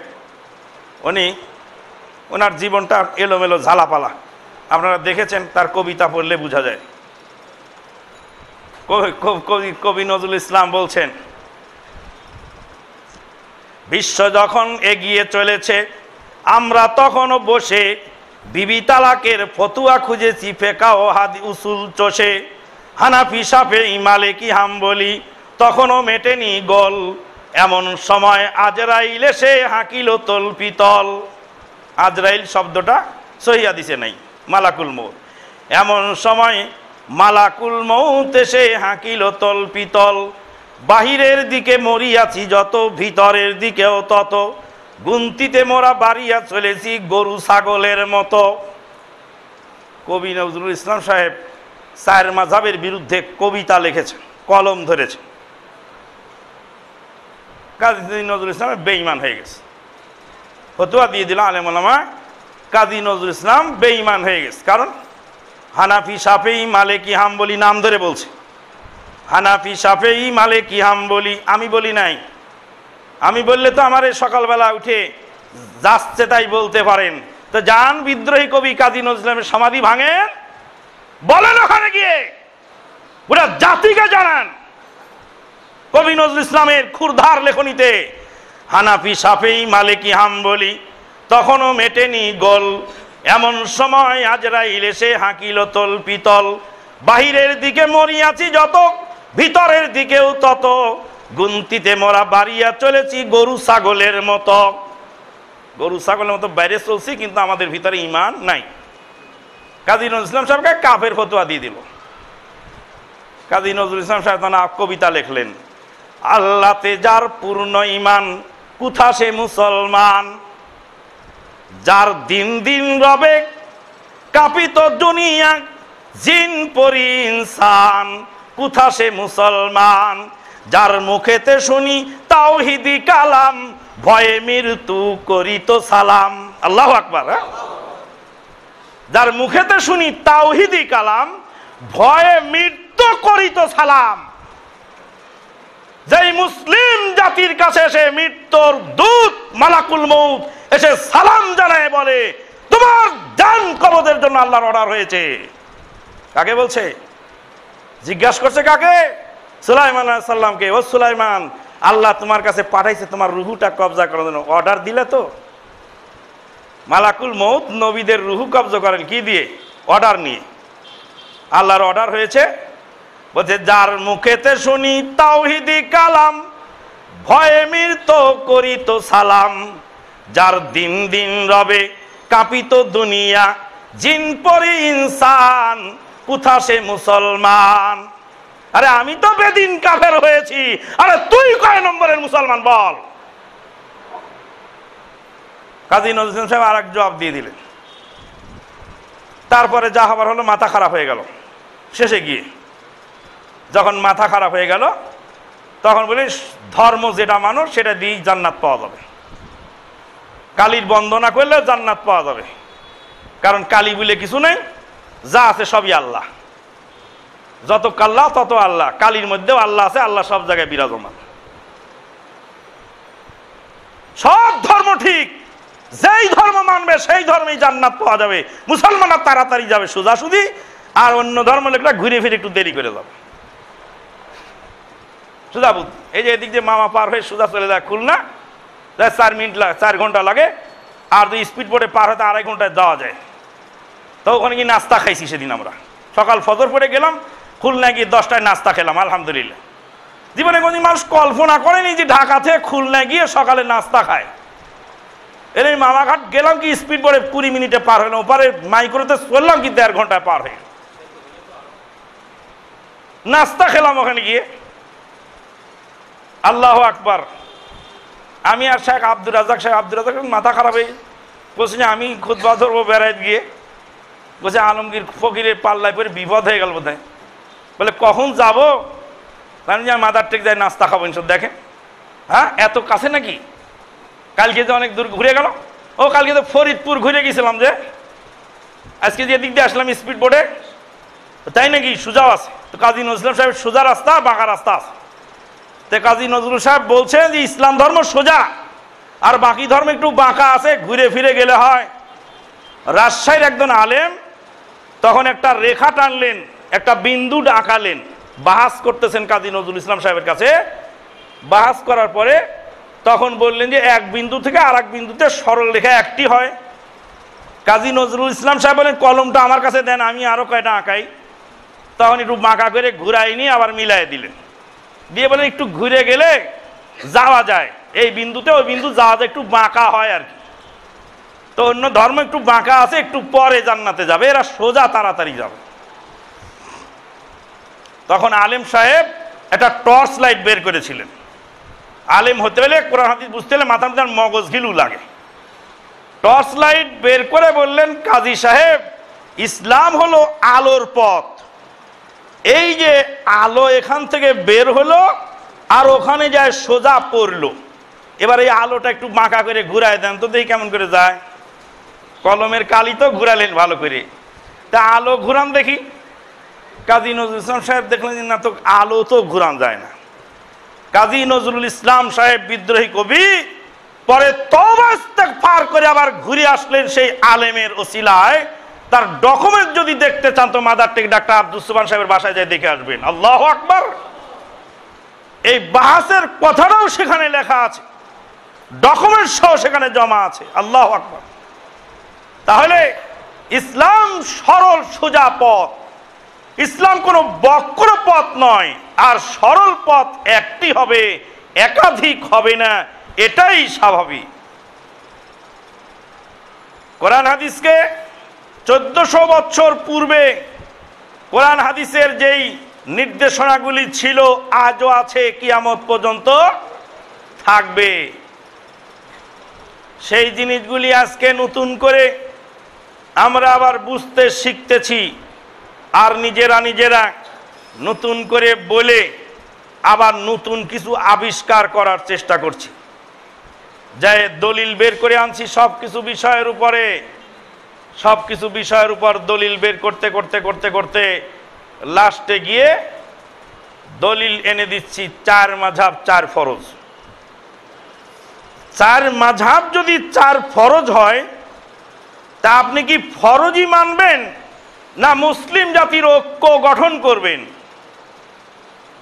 ওনার জীবনটা এলোমেলো ঝালাপালা, আপনারা দেখেছেন, তার কবিতা পড়লে বোঝা যায়। কবি নজরুল ইসলাম বলছেন, বিশ্ব যখন এগিয়ে চলেছে আমরা তখনও বসে বিবি তালাকের ফতুয়া খুঁজেছি ফেকা ও হাদি উসুল চষে। হানাফি শাফেঈ মালিকি হাম্বলি তখনও মেটেনি গোল, এমন সময় আজরাইল এসে হাঁকিল তল পিতল। আজরাইল শব্দটা সহিহ হাদিসে নাই, মালাকুল মউত। এমন সময় মালাকুল মউত এসে হাঁকিল তল পিতল। বাহিরের দিকে মরিয়াছি যত, ভিতরের দিকেও তত, গুনতিতে মোরা বাড়িয়া চলেছি গরু ছাগলের মতো। কবি নজরুল ইসলাম সাহেব 4 মাযহাবের বিরুদ্ধে কবিতা লিখেছেন, কলম ধরেছেন। কাজী নজরুল ইসলাম বেঈমান হয়ে গেছে, ফতোয়া দিয়ে দিল আলেম ওলামা, কাজী নজরুল ইসলাম বেঈমান হয়ে গেছে। কারণ হানাফি শাফেঈ মালিকি হাম্বলি নাম ধরে বলছে। হানাফি শাফেঈ মালিকি হাম্বলি আমি বলি নাই, আমি বললে তো আমার সকালবেলা উঠে যাচ্ছে তাই বলতে পারেন। তো যান বিদ্রোহী কবি কাজী নজরুল ইসলামের সমাধি ভাঙেন, বলেন ওখানে গিয়ে, পুরা জাতিকে জানান। কবি নজরুল ইসলামের ক্ষুরধার লেখনীতে হানাফি শাফেঈ মালিকি হাম্বলি তখনও মেটেনি গোল, এমন সময় আজরাইল এসে হাঁকিল তল পিতল। বাহিরের দিকে মরিয়াছি যত, ভিতরের দিকেও তত, গুনতিতে মোরা বাড়িয়া চলেছি গরু ছাগলের মতো। গরু ছাগলের মতো বাইরে চলছি, কিন্তু আমাদের ভিতরে ঈমান নাই। কাজী নজরুল ইসলাম সাহেবকে কাফের ফতোয়া দিয়ে দিল। কাজী নজরুল ইসলাম সাহেব কবিতা লিখলেন, আল্লাহতে যার পূর্ণ ঈমান কোথা সে মুসলমান, যার দিন দিন রবে কাঁপিত দুনিয়া জিন পরি ইনসান, কোথা সে মুসলমান, যার মুখেতে শুনি তাওহীদি কালাম ভয়ে মৃত্যু করিত সালাম। আল্লাহু আকবার। যার মুখেতে শুনি তাওহীদি কালাম ভয়ে মৃত্যু করিত সালাম। যেই মুসলিম জাতির কাছে এসে মৃত্যুর দূত মালাকুল মউত এসে সালাম জানায়, বলে তোমার জান কবজের জন্য আল্লাহর অর্ডার হয়েছে। কাকে বলছে? জিজ্ঞাসা করছে কাকে? সুলাইমান আলাইহিস সালামকে। ও সুলাইমান, আল্লাহ তোমার কাছে পাঠাইছে তোমার রুহুটা কবজা করার জন্য, অর্ডার দিলে তো? মালাকুল মউত নবীদের রুহু কবজা করেন কি দিয়ে? অর্ডার নিয়ে। আল্লাহর অর্ডার হয়েছে, বলছে যার মুখেতে শুনি তাওহীদি কালাম ভয়ে মৃত করিত সালাম, যার দিন দিন রবে কাঁপিত দুনিয়া, জিন পরি ইনসান কোথা সে মুসলমান। আরে আমি তো বেদিন কাফের হয়েছি, আরে তুই কয় নম্বরের মুসলমান বল। কাজী নজরুল ইসলাম সাহেব আর এক জবাব দিয়ে দিলেন। তারপরে যা হবার হলো, মাথা খারাপ হয়ে গেল। শেষে গিয়ে যখন মাথা খারাপ হয়ে গেল, তখন বলি ধর্ম যেটা মানুষ সেটা দিয়েই জান্নাত পাওয়া যাবে, কালীর বন্দনা করলে জান্নাত পাওয়া যাবে। কারণ কালী বলে কিছু নেই, যা আছে সবই আল্লাহ, যত কাল্লা তত আল্লাহ, কালীর মধ্যেও আল্লাহ আছে, আল্লাহ সব জায়গায় বিরাজমান। সব ধর্ম ঠিক, যেই ধর্ম মানবে সেই ধর্মেই জান্নাত পাওয়া যাবে। মুসলমানরা তাড়াতাড়ি যাবে সোজাসুজি, আর অন্য ধর্ম লোকরা ঘুরে ফিরে একটু দেরি করে যাবে। সোজা বুদ্ধি। এই যে এদিক দিয়ে মামা পার হয়ে সোজা চলে যায় খুলনা, 4 মিনিট লাগে, 4 ঘন্টা লাগে। আর যদি স্পিড বোটে পার হতে 2.5 ঘন্টায় যাওয়া যায়। তো ওখানে গিয়ে নাস্তা খাইছি সেদিন আমরা। সকাল ফজর পড়ে গেলাম, খুলনা গিয়ে 10টায় নাস্তা খেলাম, আলহামদুলিল্লাহ। জীবনে কোনদিন মানুষ কল্পনা করেনি যে ঢাকা থেকে খুলনা গিয়ে সকালে নাস্তা খায়। এর এই মামাঘাট গেলাম কি স্পিড বোটে 20 মিনিটে পার হলাম, ওপারে মাইক্রোতে চললাম কি 1.5 ঘন্টায় পার হয়ে নাস্তা খেলাম ওখানে গিয়ে। আল্লাহু আকবার। আমি আর শেখ আব্দুর রাজ্জাক, শেখ আব্দুর রাজ্জাক মাথা খারাপ হয়ে বলছি যে আমি খুতবা ধরবো বেড়াইতে গিয়ে, বলছে আলমগীর ফকিরের পাল্লায় পরে বিপদ হয়ে গেল বোধহয়। বলে কখন যাবো? আমি যে মাদার টেক যাই নাস্তা খাবো ইনশাল্লাহ। দেখেন, হ্যাঁ এত কাছে নাকি? কালকে যে অনেক দূর ঘুরে গেল। ও কালকে তো ফরিদপুর ঘুরে গেছিলাম, যে আজকে যে দিক দিয়ে আসলাম স্পিড বোটে। তাই নাকি? সোজাও আছে তো? কাজী নজরুল সাহেব সোজা রাস্তা, বাঁকা রাস্তা আছে। তো কাজী নজরুল সাহেব বলছেন যে ইসলাম ধর্ম সোজা, আর বাকি ধর্ম একটু বাঁকা আছে, ঘুরে ফিরে গেলে হয়। রাজশাহীর একজন আলেম তখন একটা রেখা টানলেন, একটা বিন্দু আঁকালেন, বাহাস করতেছেন কাজী নজরুল ইসলাম সাহেবের কাছে। বাহাস করার পরে তখন বললেন যে এক বিন্দু থেকে আর এক বিন্দুতে সরল রেখা একটি হয়। কাজী নজরুল ইসলাম সাহেব বলেন কলমটা আমার কাছে দেন, আমি আরো কয়টা আঁকাই। তখন একটু বাঁকা করে ঘুরাই নিয়ে আবার মিলাই দিলেন, দিয়ে বলেন একটু ঘুরে গেলে যাওয়া যায়, এই বিন্দুতে ওই বিন্দু যাওয়া যায়, একটু বাঁকা হয় আর কি। তো অন্য ধর্ম একটু বাঁকা আছে, একটু পরে জান্নাতে যাবে, এরা সোজা তাড়াতাড়ি যাবে। তখন আলেম সাহেব একটা টর্চ লাইট বের করেছিলেন। আলেম হতে হলে, কোরআন হাদিস বুঝতে হলে মাথার মধ্যে মগজ ঘিলু লাগে। টর্চ লাইট বের করে বললেন, কাজী সাহেব ইসলাম হলো আলোর পথ। এই যে আলো এখান থেকে বের হলো আর ওখানে যায় সোজা পড়লো, এবার এই আলোটা একটু বাঁকা করে ঘুরায় দেন তো দেখি কেমন করে যায়। কলমের কালি তো ঘুরালেন ভালো করে, তা আলো ঘুরান দেখি। কাজী নজরুল ইসলাম সাহেব দেখলেন না, তো আলো তো ঘুরান যায় না। কাজী নজরুল ইসলাম সাহেব বিদ্রোহী কবি পরে তওবা ইস্তেগফার করে আবার ঘুরে আসলেন সেই আলেমের ওসিলায়। তার ডকুমেন্ট যদি দেখতে চান তো মাদার টেক ডাক্তার আব্দুল সুবহান সাহেবের বাসায় যায় দেখে আসবেন। আল্লাহু আকবার। এই বাহাসের কথাটাও সেখানে লেখা আছে, ডকুমেন্ট সহ সেখানে জমা আছে। আল্লাহু আকবার। তাহলে ইসলাম সরল সোজা পথ, ইসলাম কোনো বক্র পথ নয়। আর সরল পথ একটি হবে, একাধিক হবে না, এটাই স্বাভাবিক। কোরআন হাদিসকে 1400 বছর পূর্বে কোরআন হাদিসের যেই নির্দেশনাগুলি ছিল আজও আছে, কিয়ামত পর্যন্ত থাকবে। সেই জিনিসগুলি আজকে নতুন করে আমরা আবার বুঝতে শিখতেছি, আর নিজেরা নতুন করে বলে আবার নতুন কিছু আবিষ্কার করার চেষ্টা করছি। যাই দলিল বের করে আনছি সব কিছু বিষয়ের উপর দলিল বের করতে করতে লাস্টে গিয়ে দলিল এনে দিচ্ছি 4 মাযহাব 4 ফরজ। 4 মাযহাব যদি 4 ফরজ হয়, তা আপনি কি ফরজই মানবেন না মুসলিম জাতির ঐক্য গঠন করবেন?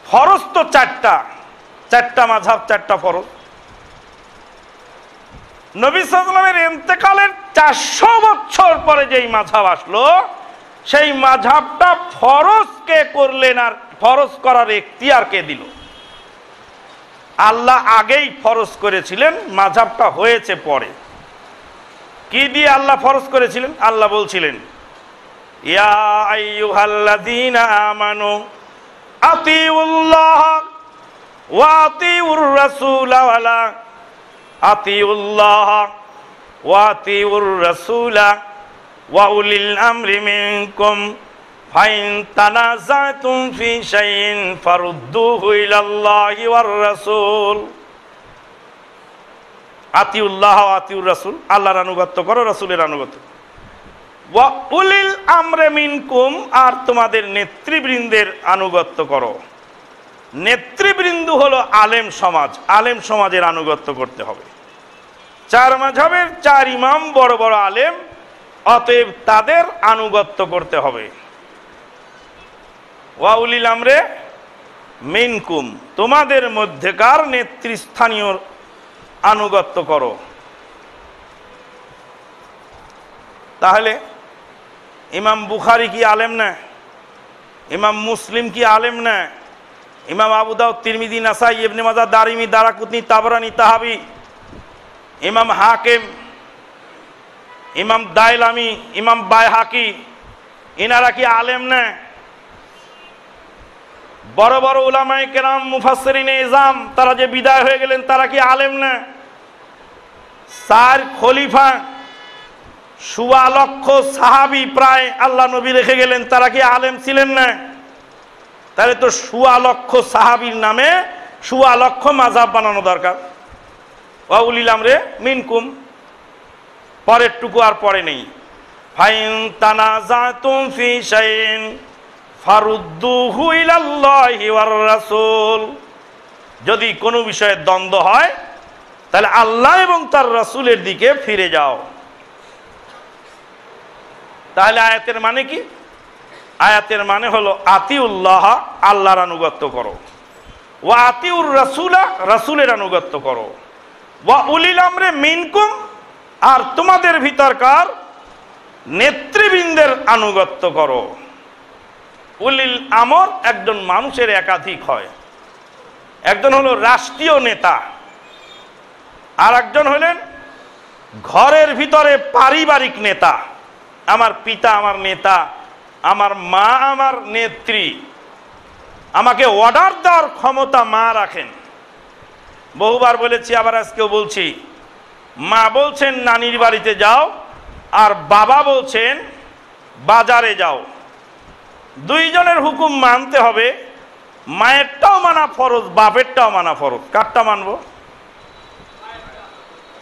ফরজ তো 4টা মাযহাব 4টা ফরজ। নবী সাল্লাল্লাহু আলাইহি ওয়াসাল্লামের ইন্তেকালের 400 বছর পরে যেই মাযহাব আসলো, সেই মাযহাবটা ফরজ কে করলেন আর ফরজ করার ইখতিয়ার কে দিল? আল্লাহ আগেই ফরজ করেছিলেন, মাযহাবটা হয়েছে পরে। কি দিয়ে আল্লাহ ফরজ করেছিলেন? আল্লাহ বলছিলেন, ইয়া আইয়ুহাল্লাযীনা আমানু আতিউল্লাহ ওয়া আতিউর রাসূলা ওয়ালা আতিউল্লাহ ওয়া আতিউর রাসূলা ওয়া উলিল আমরি মিনকুম ফাইন তানাযাতুম ফি শাইইন ফারুদ্দুহু ইলাল্লাহি ওয়ার রাসূল। আতিউল্লাহ ওয়া আতিউর রাসূল, আল্লাহর আনুগত্য করো, রাসূলের আনুগত্য। ওয়া উলিল আমরি মিনকুম, আর তোমাদের নেতৃবৃন্দের আনুগত্য করো। নেতৃবৃন্দ হলো আলেম সমাজ, আলেম সমাজের আনুগত্য করতে হবে। চার মাযহাবের চার ইমাম বড় বড় আলেম, অতএব তাদের আনুগত্য করতে হবে। ওয়া উলিল আমরে মিনকুম, তোমাদের মধ্যেকার নেতৃস্থানীয় আনুগত্য করো। তাহলে ইমাম বুখারী কি আলেম না? ইমাম মুসলিম কি আলেম না? ইমাম আবু দাউদ, তিরমিজি, নাসাই, ইবনে মাজাহ, দারিমি, দারাকুতনি, তাবরানি, তাহাবি, ইমাম হাকিম, ইমাম দাইলামি, ইমাম বাইহাকি, ইনারা কি আলেম না? বড় বড় উলামায়ে কেরাম, মুফাসসিরিনে ইজাম, তারা যে বিদায় হয়ে গেলেন, তারা কি আলেম না? চার খলিফা, ১৬ লক্ষ সাহাবী প্রায় আল্লাহ নবী রেখে গেলেন, তারা কি আলেম ছিলেন না? তাহলে তো ১৬ লক্ষ সাহাবীর নামে ১৬ লক্ষ মাযহাব বানানো দরকার। ওয়া উলিল আমরে মিনকুম, পরের টুকু আর পরে নেই। ফাইন তানাযাতুম ফি শাইইন ফারুদ্দুহু ইলাল্লাহি ওয়ার রাসূল, যদি কোনো বিষয়ে দ্বন্দ্ব হয় তাহলে আল্লাহ এবং তার রাসূলের দিকে ফিরে যাও। তাহলে আয়াতের মানে কি? আয়াতের মানে হলো আতিউল্লাহ, আল্লাহর আনুগত্য করো, ওয়া আতিউর রাসূলা, রাসূলের আনুগত্য করো, ওয়া উলিল আমরে মিনকুম, আর তোমাদের ভিতরকার নেতৃবৃন্দের আনুগত্য করো। উলিল আমর একজন মানুষের একাধিক হয়, একজন হলো রাষ্ট্রীয় নেতা, আর একজন হলেন ঘরের ভিতরে পারিবারিক নেতা। আমার পিতা আমার নেতা, আমার মা আমার নেত্রী, আমাকে অর্ডার দেওয়ার ক্ষমতা মা রাখেন। বহুবার বলেছি, আবার আজকেও বলছি, মা বলছেন নানির বাড়িতে যাও, আর বাবা বলছেন বাজারে যাও। দুইজনের হুকুম মানতে হবে, মায়েরটাও মানা ফরজ, বাপেরটাও মানা ফরজ। কারটা মানবো?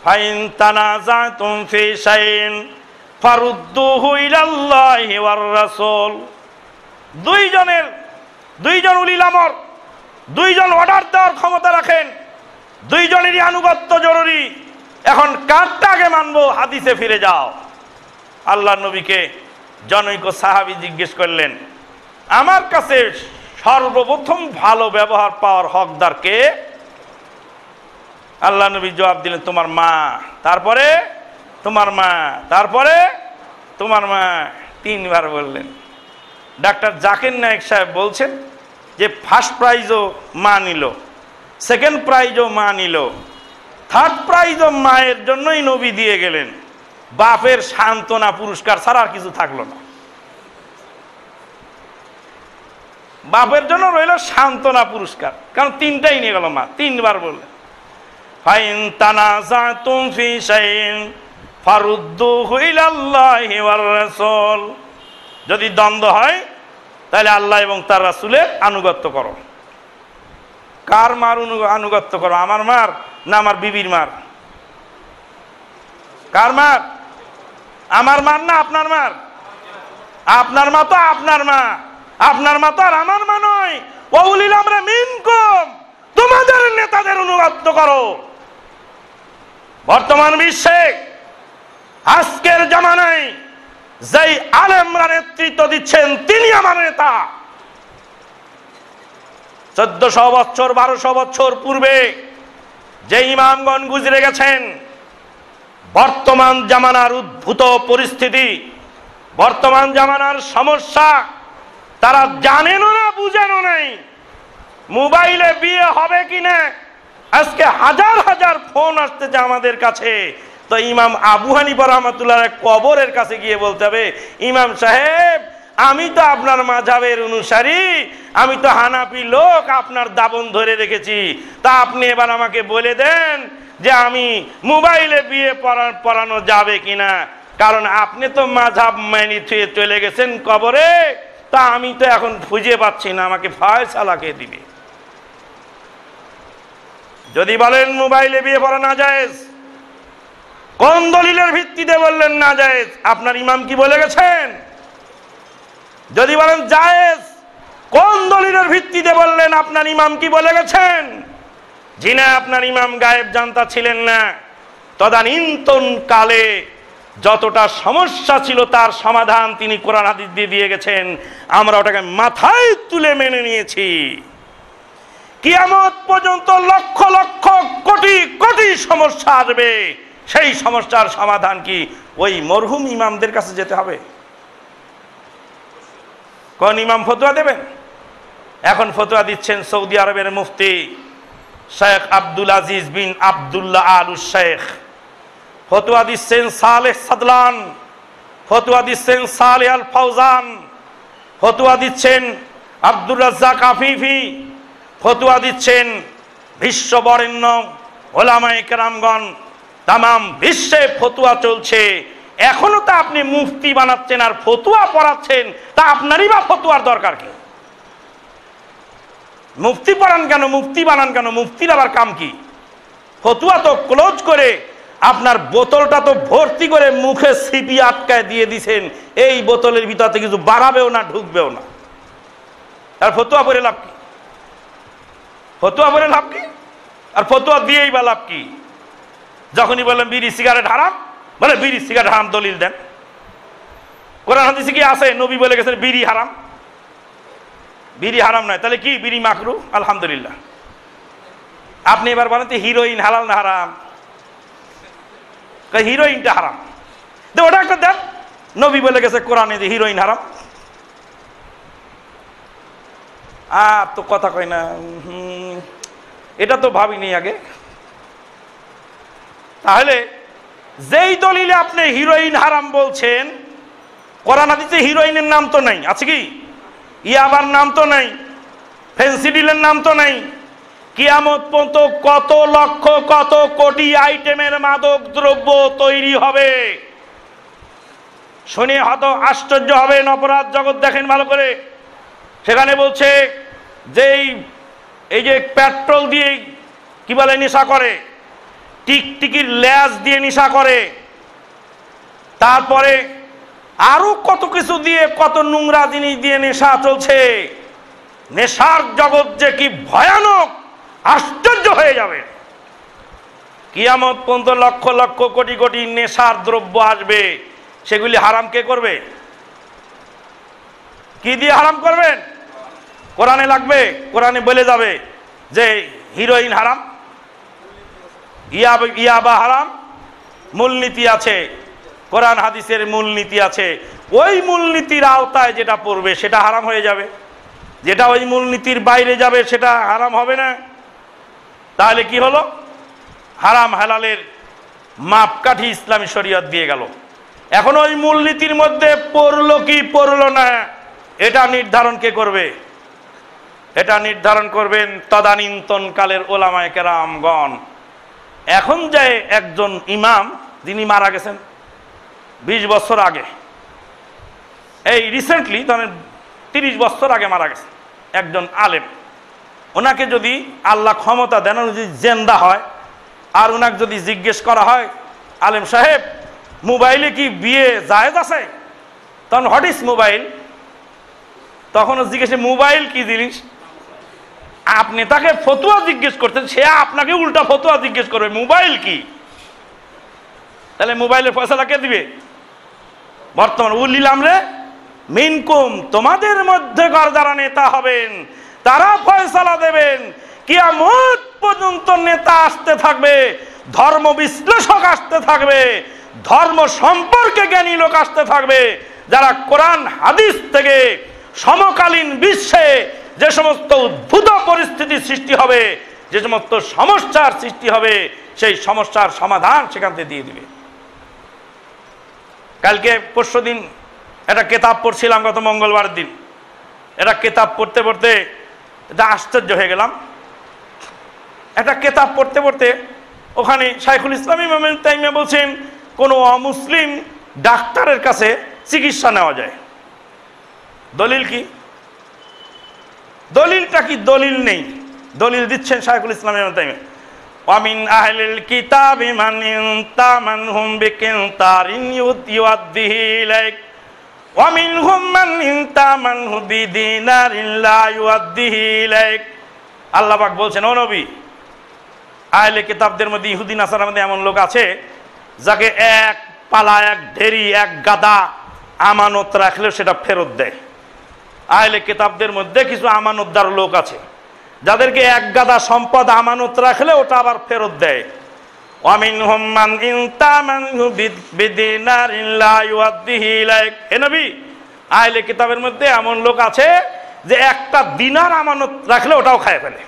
ফাইন তানাযাতুম ফি শাইইন ফারুদ্দুহু ইলাল্লাহি ওয়ার রাসূল। দুইজন উলিল আমর, দুইজন অর্ডার দেওয়ার ক্ষমতা রাখেন, দুইজনেরই আনুগত্য জরুরি। এখন কারটা আগে মানবো? হাদিসে ফিরে যাও। আল্লাহ নবীকে জনৈক সাহাবী জিজ্ঞেস করলেন, আমার কাছে সর্বপ্রথম ভালো ব্যবহার পাওয়ার হকদার কে? আল্লাহ নবী জবাব দিলেন, তোমার মা, তারপরে তোমার মা, তারপরে তোমার মা। 3 বার বললেন। ডাক্তার জাকির নায়েক সাহেব বলছেন যে ফার্স্ট প্রাইজও মা নিল, সেকেন্ড প্রাইজও মা নিল, থার্ড প্রাইজও মায়ের জন্যই নবী দিয়ে গেলেন। বাপের সান্ত্বনা পুরস্কার ছাড়া আর কিছু থাকলো না। বাপের জন্য রইল সান্ত্বনা পুরস্কার, কারণ 3টাই নিয়ে গেল মা। 3 বার বললেন, ফাইন তানাযাতুম ফি শাইইন ফারুদ্দুহু ইলাল্লাহি ওয়ার রাসূল, যদি দ্বন্দ্ব হয় তাহলে আল্লাহ এবং তার রাসূলের আনুগত্য করো। কার মার আনুগত্য করো? আমার মার না আমার বিবির মার? কার মার? আমার মার না আপনার মার? আপনার মা তো আপনার মা, আপনার মা তো আর আমার মা নয়। ওয়া উলিল আমরি মিনকুম, তোমাদের নেতাদের অনুগত্য করো। বর্তমান বিশ্বে আজকের জামানায় যেই আলেমরা নেতৃত্ব দিচ্ছেন তিনি আমার নেতা। 1400 বছর 1200 বছর পূর্বে যে ইমামগণ গুজরে গেছেন, বর্তমান জামানার উদ্ভূত পরিস্থিতি, বর্তমান জামানার সমস্যা তারা জানেনও না, বুঝেনও নাই। মোবাইলে বিয়ে হবে কিনা আজকে হাজার হাজার ফোন আসতেছে আমাদের কাছে। তো ইমাম আবু হানিফা রাহমাতুল্লাহ কবরের কাছে গিয়ে বলতে হবে, ইমাম সাহেব আমি তো আপনার মাযহাবের অনুসারী, আমি তো হানাফি লোক, আপনার দাবন ধরে রেখেছি, তা আপনি এবার আমাকে বলে দেন যে আমি মোবাইলে বিয়ে পড়ানো যাবে কিনা, কারণ আপনি তো মাযহাব মেনে থুয়ে চলে গেছেন কবরে, তা আমি তো এখন খুঁজে পাচ্ছি না, আমাকে ফয়সালা কে দিবে? যদি বলেন মোবাইলে বিয়ে পড়া না জায়েজ, কোন দলিলের ভিত্তিতে বললেন না জায়েজ? আপনার ইমাম কি বলে গেছেন? যদি বলেন জায়েজ, কোন দলিলের ভিত্তিতে বললেন? আপনার ইমাম কি বলে গেছেন? যিনি আপনার ইমাম গায়েব জানতা ছিলেন না, তদানীন্তন কালে যতটা সমস্যা ছিল তার সমাধান তিনি কোরআন হাদিস দিয়ে দিয়ে গেছেন, আমরা ওটাকে মাথায় তুলে মেনে নিয়েছি। কিয়ামত পর্যন্ত লক্ষ লক্ষ কোটি কোটি সমস্যা আসবে, সেই সমস্যার সমাধান কি ওই মরহুম ইমামদের কাছে যেতে হবে? কোন ইমাম ফতোয়া দেবেন? এখন ফতোয়া দিচ্ছেন সৌদি আরবের মুফতি শেখ আব্দুল আজিজ বিন আব্দুল্লাহ আল শেখ, ফতোয়া দিচ্ছেন সালেহ সাদলান, ফতোয়া দিচ্ছেন সালেহ আল ফাউজান, ফতোয়া দিচ্ছেন আব্দুর রাজ্জাক আফিফি, ফতোয়া দিচ্ছেন বিশ্ববরেণ্য ওলামায়ে কেরামগণ। তামাম বিশ্বে ফতোয়া চলছে, এখনো তা আপনি মুফতি বানাচ্ছেন আর ফতোয়া পড়াচ্ছেন, তা আপনারই বা ফতোয়ার দরকার কি? মুফতি পড়ান কেন, মুফতি বানান কেন? মুফতির আবার কাম কি? ফতোয়া তো ক্লোজ করে আপনার বোতলটা তো ভর্তি করে মুখে সিপি আটকায় দিয়ে দিছেন, এই বোতলের ভিতরে কিছু বাড়াবেও না ঢুকবেও না, আর ফতোয়া পড়ে লাভ কি? ফতোয়া পড়ে লাভ কি? আর ফতোয়া দিয়েই বা লাভ কি? যখনই বললেন বিড়ি সিগারেট হারাম, বলে বিড়ি সিগারেট হারাম দলিল দেন। কোরআন হাদিসে কি আছে? নবী বলে গেছেন বিড়ি হারাম। বিড়ি হারাম নয়, তাহলে কি? বিড়ি মাকরু। আলহামদুলিল্লাহ। আপনি এবার বলেন তো হিরোইন হালাল না হারাম? হিরোইনটা হারাম, ওটা একটা দেন। নবী বলে গেছে কোরআনে যে হিরোইন হারাম। আর তো কথা কয় না, এটা তো ভাবিনি আগে। তাহলে যেই দলিলে আপনি হিরোইন হারাম বলছেন, কোরআন হাদিসে হিরোইনের নাম তো নাই, আছে কি? ইয়াবার নাম তো নাই, ফেন্সিডিলের নাম তো নাই। কিয়ামত পর্যন্ত কত লক্ষ কত কোটি আইটেমের মাদক দ্রব্য তৈরি হবে, শুনে হয়তো আশ্চর্য হবেন। অপরাধ জগৎ দেখেন ভালো করে, সেখানে বলছে যে এই যে পেট্রোল দিয়ে কি বলে নেশা করে, টিকটিকির ল্যাজ দিয়ে নেশা করে, তারপরে আরো কত কিছু দিয়ে, কত নোংরা জিনিস দিয়ে নেশা চলছে। নেশার জগৎ যে কি ভয়ানক, আশ্চর্য হয়ে যাবে। কিয়ামত পর্যন্ত লক্ষ লক্ষ কোটি কোটি নেশার দ্রব্য আসবে, সেগুলি হারাম কে করবে? কি দিয়ে হারাম করবেন? কোরআনে লাগবে, কোরআনে বলে যাবে যে হিরোইন হারাম, ইয়াবা হারাম, মূলনীতি আছে, কোরআন হাদিসের মূলনীতি আছে। ওই মূলনীতির আওতায় যেটা পড়বে সেটা হারাম হয়ে যাবে, যেটা ওই মূলনীতির বাইরে যাবে সেটা হারাম হবে না। তাহলে কি হলো? হারাম হালালের মাপকাঠি ইসলামী শরীয়ত দিয়ে গেল। এখন ওই মূলনীতির মধ্যে পড়লো কি পড়লো না, এটা নির্ধারণ কে করবে? এটা নির্ধারণ করবেন তদানীন্তন কালের ওলামায়ে কেরামগণ। এখন যে একজন ইমাম যিনি মারা গেছেন 20 বছর আগে, এই রিসেন্টলি ধরেন 30 বছর আগে মারা গেছে একজন আলেম, ওনাকে যদি আল্লাহ ক্ষমতা দেন, যদি জেন্দা হয়, আর ওনাকে যদি জিজ্ঞেস করা হয়, আলেম সাহেব মোবাইলে কি বিয়ে জায়েজ আছে? তখন হোয়াট ইজ মোবাইল? তখন জিজ্ঞেস মোবাইল কি জিনিস? আপনি তাকে ফতোয়া জিজ্ঞেস করতেন, সে আপনাকে উল্টা ফতোয়া জিজ্ঞেস করবে মোবাইল কি। তাহলে মোবাইলের ফয়সালা কে দিবে? বর্তমান উলিল আমরে মিনকুম, তোমাদের মধ্যে যারা নেতা হবেন তারা ফয়সালা দেবেন। কিয়ামত পর্যন্ত নেতা আসতে থাকবে, ধর্ম বিশ্লেষক আসতে থাকবে, ধর্ম সম্পর্কে জ্ঞানী লোক আসতে থাকবে, যারা কোরআন হাদিস থেকে সমকালীন বিশ্বে যে সমস্ত উদ্ভূত পরিস্থিতি সৃষ্টি হবে যে সমস্ত সমস্যার সৃষ্টি হবে সেই সমস্যার সমাধান সেখান থেকে দিয়ে দিবে। কালকে পরশুদিন একটা কেতাব পড়ছিলাম, গত মঙ্গলবার দিন একটা কেতাব পড়তে পড়তে এটা আশ্চর্য হয়ে গেলাম। একটা কেতাব পড়তে পড়তে ওখানে শাইখুল ইসলাম ইমাম ইবনে তাইমিয়া বলছেন কোনো অমুসলিম ডাক্তারের কাছে চিকিৎসা নেওয়া যায়। দলিল কি? দলিলটা কি? দলিল নেই। দলিল দিচ্ছেন শাইখুল ইসলাম ইবনে তাইমিয়া, ওয়ামিন আহলিল কিতাবি মান ইনতামানহুম বিকিনতারিন ইউআদ্দিহি ইলাইক ওয়া মিনহুম মান ইনতামানহু বিদিনারিন লা ইউআদ্দিহি ইলাইক। আল্লাহ পাক বলছেন, ও নবী, আহলে কিতাবদের মধ্যে ইহুদি নাসারার মধ্যে এমন লোক আছে যাকে এক পালা, এক ঢেরি, এক গাদা আমানত রাখলেও সেটা ফেরত দেয়। আহলে কিতাবদের মধ্যে কিছু আমানতদার লোক আছে যাদেরকে এক গাদা সম্পদ আমানত রাখলে ওটা আবার ফেরত দেয়। ওয়ামিনহুম মান ইনতামানহু বিদিনারিন লা ইউআদ্দিহি ইলাইক। হে নবী, আহলে কিতাবের মধ্যে এমন লোক আছে যে একটা দিনার আমানত রাখলে ওটাও খায় ফেলে,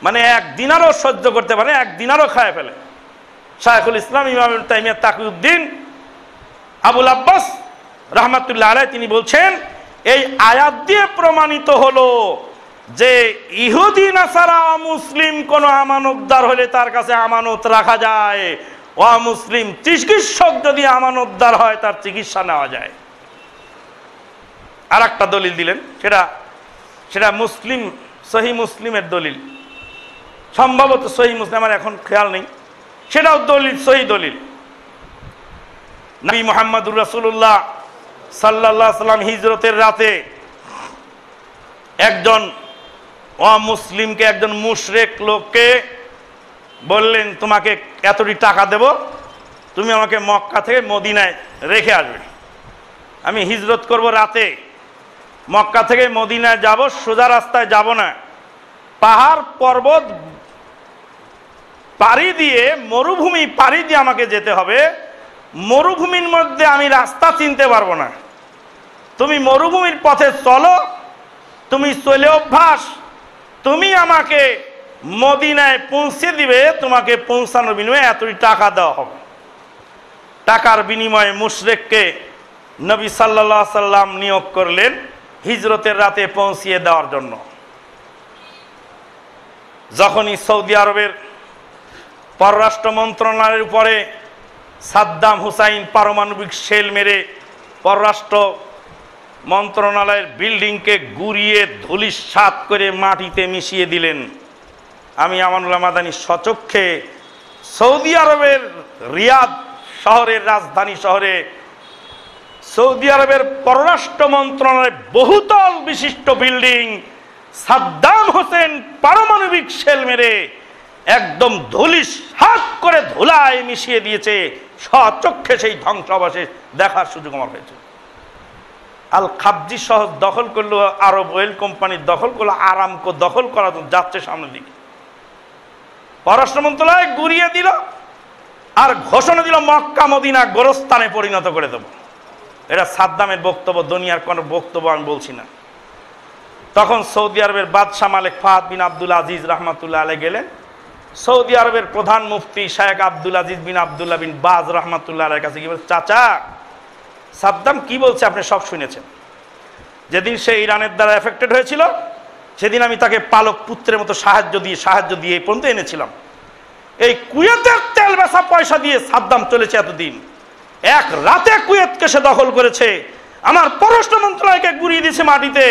মানে এক দিনারও সহ্য করতে পারে, এক দিনারও খায় ফেলে। শাইখুল ইসলাম ইমাম ইবনে তাইমিয়া তাকিউদ্দিন আবুল আব্বাস রাহমাতুল্লাহ আলাইহি তিনি বলছেন এই আয়াত দিয়ে প্রমাণিত হলো যে ইহুদি নাসারা মুসলিম কোন আমানতদার হলে তার কাছে আমানত রাখা যায়, অমুসলিম চিকিৎসক যদি আমানতদার হয় তার চিকিৎসা নেওয়া যায়। আর একটা দলিল দিলেন, সেটা মুসলিম, সহি মুসলিমের দলিল, সম্ভবত সহি মুসলিম, আমার এখন খেয়াল নেই, সেটাও দলিল, সহি দলিল। নবী মুহাম্মদুর রাসূলুল্লাহ সাল্লাল্লাহু আলাইহি সাল্লাম হিজরতের রাতে একজন অমুসলিমকে, একজন মুশরিক লোককে বললেন, তোমাকে এতটি টাকা দেব, তুমি আমাকে মক্কা থেকে মদিনায় রেখে আসবে। আমি হিজরত করব রাতে, মক্কা থেকে মদিনায় যাব, সোজা রাস্তায় যাব না, পাহাড় পর্বত পাড়ি দিয়ে, মরুভূমি পাড়ি দিয়ে আমাকে যেতে হবে। মরুভূমির মধ্যে আমি রাস্তা চিনতে পারবো না, তুমি মরুভূমির পথে চলো, তুমি চলে অভ্যাস, তুমি আমাকে মদিনায় পৌঁছে দিবে, তোমাকে পৌঁছানোর বিনিময়ে এতটি টাকা দেওয়া হবে। টাকার বিনিময়ে মুশরিককে নবী সাল্লাল্লাহু আলাইহি সাল্লাম নিয়োগ করলেন হিজরতের রাতে পৌঁছিয়ে দেওয়ার জন্য। যখনই সৌদি আরবের পররাষ্ট্র মন্ত্রণালয়ের উপরে সাদ্দাম হুসাইন পারমাণবিক শেল মেরে পররাষ্ট্র মন্ত্রণালয়ের বিল্ডিংকে গুড়িয়ে ধূলিসাৎ করে মাটিতে মিশিয়ে দিলেন, আমি আমানুল্লাহ মাদানী স্বচক্ষে সৌদি আরবের রিয়াদ শহরের, রাজধানী শহরে সৌদি আরবের পররাষ্ট্র মন্ত্রণালয়ের বহুতল বিশিষ্ট বিল্ডিং সাদ্দাম হোসেন পারমাণবিক শেল মেরে একদম ধূলিসাৎ করে ধুলায় মিশিয়ে দিয়েছে। স্বচক্ষে সেই ধ্বংসাবশেষ দেখার সুযোগ আমার হয়েছে। আল খাবজি শহর দখল করলো, আরব অয়েল কোম্পানি দখল করলো, আরামকো দখল করা যাচ্ছে সামনের দিকে। পররাষ্ট্র মন্ত্রণালয় গুড়িয়ে দিল আর ঘোষণা দিল মক্কা মদিনা গোরস্থানে পরিণত করে দেব। এটা সাদ্দামের বক্তব্য, দুনিয়ার কোনো বক্তব্য আমি বলছি না। তখন সৌদি আরবের বাদশাহ মালিক ফাহাদ বিন আব্দুল আজিজ রহমাতুল্লাহ আলাইহি গেলেন সৌদি আরবের প্রধান মুফতি শায়েখ আব্দুল আজিজ বিন আব্দুল্লাহ বিন বাজ রহমাতুল্লাহ আলাইহির কাছে, কি বলে, চাচা সাদ্দাম কি বলছে আপনি সব শুনেছেন। যেদিন সে ইরানের দ্বারা এফেক্টেড হয়েছিল সেদিন আমি তাকে পালক পুত্রের মতো সাহায্য দিয়ে এই পর্যন্ত এনেছিলাম। এই কুয়েতের তেল বেচা পয়সা দিয়ে সাদ্দাম চলেছে এতদিন। এক রাতে কুয়েতকে সে দখল করেছে, আমার পররাষ্ট্র মন্ত্রণালয়কে গুড়িয়ে দিয়েছে মাটিতে,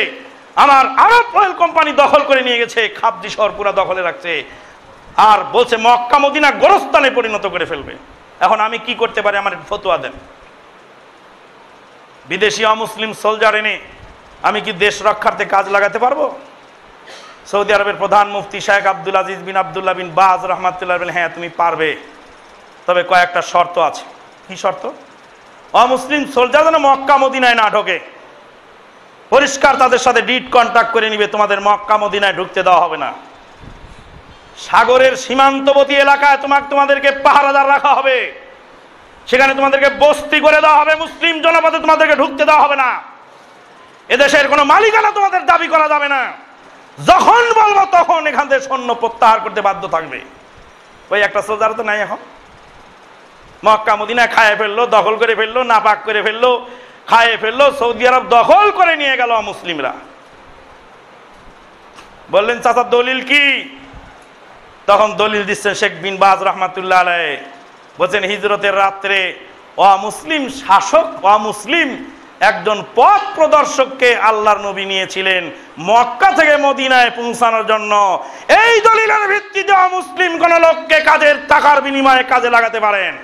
আমার আরব অয়েল কোম্পানি দখল করে নিয়ে গেছে, খাবজি শহর পুরা দখলে রাখছে, আর বলছে মক্কা মদিনা গোরস্থানে পরিণত করে ফেলবে। এখন আমি কি করতে পারি, আমার ফতোয়া দেন। বিদেশি অমুসলিম সোলজার এনে আমি কি দেশ রক্ষার্থে কাজ লাগাতে পারবো? সৌদি আরবের প্রধান মুফতি শায়েখ আব্দুল আজিজ বিন আব্দুল্লাহ বিন বাজ রহমাতুল্লাহ বলেন, হ্যাঁ তুমি পারবে, তবে কয়েকটা শর্ত আছে। কি শর্ত? অমুসলিম সোলজার যেন মক্কা মদিনায় না ঢোকে, পরিষ্কার তাদের সাথে ডিট কন্ট্যাক্ট করে নিবে, তোমাদের মক্কা মদিনায় ঢুকতে দেওয়া হবে না। সাগরের সীমান্তবর্তী এলাকায় তোমাদেরকে পাহারাদার রাখা হবে, সেখানে তোমাদেরকে বস্তি করে দেওয়া হবে, মুসলিম জনপদে তোমাদেরকে ঢুকতে দেওয়া হবে না। এদেশের কোনো মালিকানা তোমাদের দাবি করা যাবে না। যখন বলবো তখন এখান থেকে সৈন্য প্রত্যাহার করতে বাধ্য থাকবে। ওই একটা সোজার তো নাই এখন। মক্কা মদিনা খায় ফেললো, দখল করে ফেললো, নাপাক করে ফেললো, খায় ফেললো, সৌদি আরব দখল করে নিয়ে গেল মুসলিমরা। বললেন চাচা দলিল কি? তখন দলিল দিচ্ছেন শেখ বিন বাজ রহমাতুল্লাহ আলাইহি, বলছেন হিজরতের রাত্রে অমুসলিম শাসক, অমুসলিম একজন পথ প্রদর্শককে আল্লাহর নবী নিয়েছিলেন মক্কা থেকে মদিনায় পৌঁছানোর জন্য। এই দলিলের ভিত্তিতে অমুসলিম কোন লোককে কাজের টাকার বিনিময়ে কাজে লাগাতে পারেন।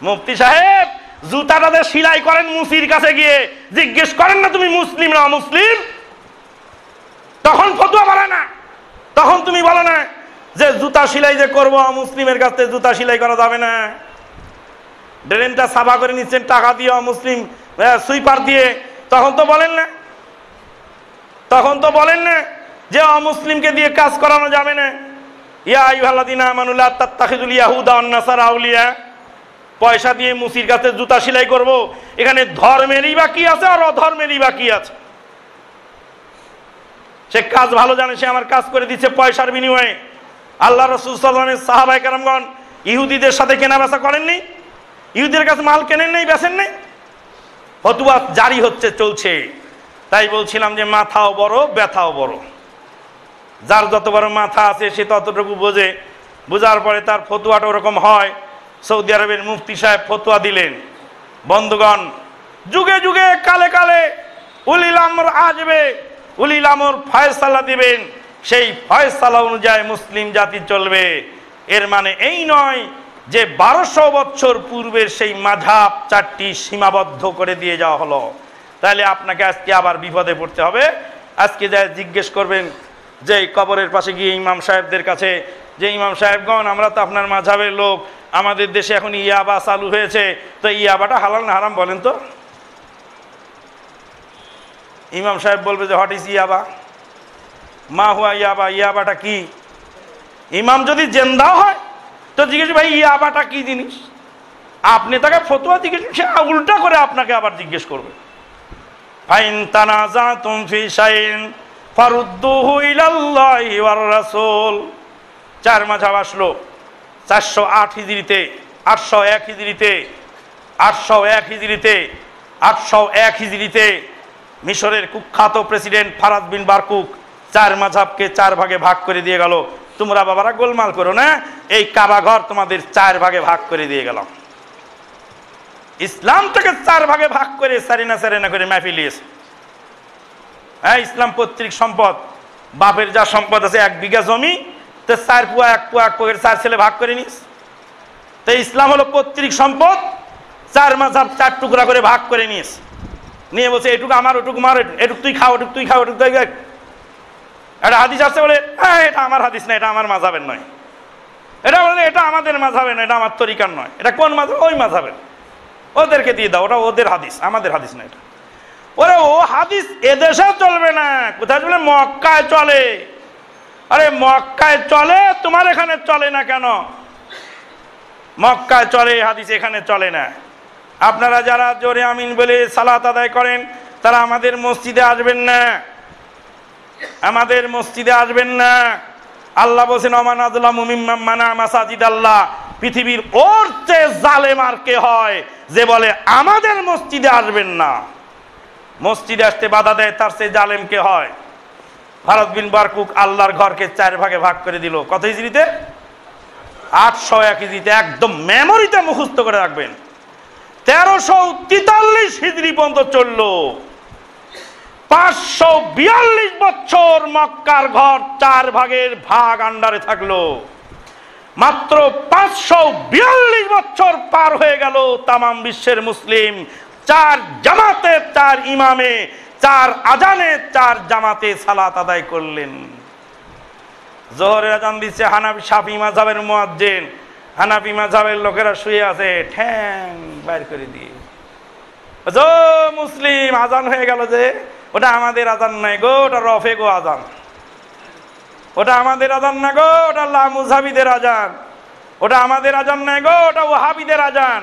মুফতি সাহেব জুতাটাতে সেলাই করেন মুসির কাছে গিয়ে জিজ্ঞেস করেন না তুমি মুসলিম না অমুসলিম? তখন ফতোয়া বলে না, তখন তুমি বলো না যে জুতা সেলাই যে করবো অমুসলিমের কাছে জুতা সেলাই করা যাবে না। ড্রেনটা সাফা করে নিচ্ছেন টাকা দিয়ে অমুসলিম সুইপার দিয়ে, তখন তো বলেন না, তখন তো বলেন না যে অমুসলিমকে দিয়ে কাজ করানো যাবে না। ইয়া আইয়ুহাল্লাযীনা আমানু লা তাত্তাখিযুল ইয়াহুদা ওয়ান নাসারা আউলিয়া, পয়সা দিয়ে মুসির কাছে জুতা সেলাই করব, এখানে ধর্মেরই বা কি আছে আর অধর্মেরই বা কি আছে? সে কাজ ভালো জানে, সে আমার কাজ করে দিচ্ছে পয়সার বিনিময়ে। আল্লাহ রাসূল সাল্লাল্লাহু আলাইহি ওয়াসাল্লামের সাহাবায়ে কেরামগণ ইহুদিদের সাথে কেনা বেচা করেননি? ইহুদিদের কাছে মাল কেনেন নাই, বেচেন নাই? ফতোয়া জারি হচ্ছে, চলছে। তাই বলছিলাম যে মাথাও বড়, ব্যথাও বড়। যার যত বড় মাথা আছে সে ততটুকু বোঝে, বোঝার পরে তার ফতোয়াটা ওরকম হয়। সৌদি আরবের মুফতি সাহেব ফতোয়া দিলেন। বন্ধুগণ, যুগে যুগে কালে কালে উলিল আমর আসবে, উলিল আমর ফয়সালা দিবেন, সেই ফয়সালা অনুযায়ী মুসলিম জাতি চলবে। এর মানে এই নয় যে 1200 বছর পূর্বের সেই মাযহাব চারটি সীমাবদ্ধ করে দিয়ে যাওয়া হলো। তাহলে আপনাকে আজকে আবার বিপদে পড়তে হবে। আজকে যা জিজ্ঞেস করবেন যে কবরের পাশে গিয়ে ইমাম সাহেবদের কাছে, যে ইমাম সাহেবগণ আমরা তো আপনার মাযহাবের লোক, আমাদের দেশে এখন ইয়াবা চালু হয়েছে, তো ইয়াবাটা হালাল না হারাম বলেন তো? ইমাম সাহেব বলবে যে হোয়াট ইজ ইয়াবা, মা হুয়া ইয়াবা, ইয়াবাটা কি? ইমাম যদি জেন্দাও হয় তো জিজ্ঞেস ভাই ইয়াবাটা কি জিনিস, আপনি তাকে ফতোয়া জিজ্ঞেস, সে উল্টা করে আপনাকে আবার জিজ্ঞেস করবে। ফাইন তানাজাতুম ফি শাইইন ফারুদ্দুহু ইলাল্লাহি ওয়ার রাসূল। চার মাযহাব আসলো 408 হিজরিতে, 801 হিজরিতে, 801 হিজরিতে, 801 হিজরিতে মিশরের কুখ্যাত প্রেসিডেন্ট ফারাদ বিন বারকুক চার মাযহাবকে 4 ভাগে ভাগ করে দিয়ে গেল। তোমরা বাবারা গোলমাল করো না, এই কাবা ঘর তোমাদের 4 ভাগে ভাগ করে দিয়ে গেলাম। ইসলামটাকে 4 ভাগে ভাগ করে সারিনা সারিনা করে মাহফিলিয়েছে। হ্যাঁ, ইসলাম পৈতৃক সম্পদ, বাপের যা সম্পদ আছে 1 বিঘা জমি, তো 4 পুয়া 1 পুয়া 1 পুয়া 4 ছেলে ভাগ করে নিস। তো ইসলাম হলো পৈতৃক সম্পদ, 4 মাযহাব 4 টুকরা করে ভাগ করে নিস, নিয়ে বলছে এটুকু আমার, ওটুকু আমার, এটুকু তুই খাও, ওটুকু তুই খাও, ওটুকু তুই। একটা হাদিস আছে বলে হ্যাঁ এটা আমার হাদিস না, এটা আমার মাযহাবের নয়। এটা বলে এটা আমাদের মাযহাবের নয়, এটা আমার তরিকার নয়। এটা কোন মাযহাব? ওই মাযহাবের, ওদেরকে দিয়ে দাও, ওটা ওদের হাদিস, আমাদের হাদিস না এটা। ওরে ও হাদিস এদেশে চলবে না, কোথায় চলে? মক্কায় চলে। আরে মক্কায় চলে, তোমার এখানে চলে না কেন? মক্কায় চলে হাদিস, এখানে চলে না। আপনারা যারা জোরে আমিন বলে সালাত আদায় করেন তারা আমাদের মসজিদে আসবেন না, আমাদের মসজিদে আসবেন না। আল্লাহ বলছেন ওমান আযলামু মিম্মান মানা মাসাজিদ আল্লাহ। পৃথিবীর ওর চেয়ে জালেম আর কে হয় যে বলে আমাদের মসজিদে আসবেন না, মসজিদে আসতে বাধা দেয়, তার চেয়ে জালেম কে হয়? ফারাদ বিন বারকুক আল্লাহর ঘরকে 4 ভাগে ভাগ করে দিল। কত হিজরিতে? 801 হিজরিতে। একদম মেমোরিতে মুখস্থ করে রাখবেন। 1343 হিজরি পর্যন্ত চলল। 542 বছর মক্কার ঘর 4 ভাগের ভাগ আন্ডারে থাকলো। মাত্র 542 বছর পার হয়ে গেল, তামাম বিশ্বের মুসলিম 4 জামাতে 4 ইমামে 4 আজানে 4 জামাতে সালাত আদায় করলেন। জোহরের আজান দিচ্ছে হানাফি শাফি মাযহাবের মুয়াজ্জিন, হানাফি মাযহাবের লোকেরা শুয়ে আছে ঠ্যাং বাইর করে দিয়ে। ও মুসলিম, আজান হয়ে গেল যে, ওটা আমাদের আজান নাই গো, ওটা রফে গো আজান, ওটা আমাদের আজান না গো, ওটা লামুজাবিদের আজান, ওটা আমাদের আজান নাই গো, ওটা ওয়াহাবিদের আজান,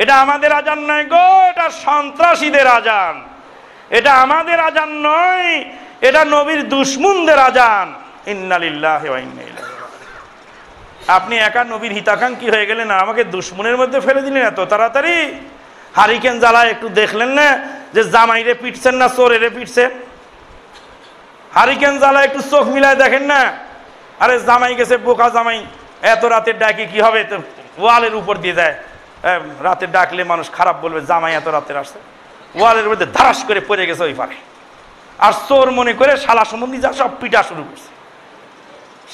এটা আমাদের আজান নয় গো, এটা সন্ত্রাসীদের আজান, এটা আমাদের আজান নয়, এটা নবীর দুশমনদের আজান। ইন্না লিল্লাহি ওয়া ইন্না ইলাইহি রাজিউন। আপনি একা নবীর হিতাকাঙ্ক্ষী হয়ে গেলেন, আমাকে দুশমনের মধ্যে ফেলে দিলেন এত তাড়াতাড়ি। হারিকেন জ্বালায় একটু দেখলেন না যে জামাইরে পিটছেন না চোরেরে পিটছেন? হারিকেন জ্বালায় একটু চোখ মিলায় দেখেন না। আরে জামাই গেছে, বোকা জামাই, এত রাতের ডাকি কি হবে? তো ওয়ালের উপর দিয়ে যায়, রাতে ডাকলে মানুষ খারাপ বলবে, জামাই এত রাতের আসছে। ওয়ালের মধ্যে ধারাস করে পড়ে গেছে ওই পারে। আর চোর মনে করে শালা সম্বন্ধী যা সব পিটা শুরু করছে।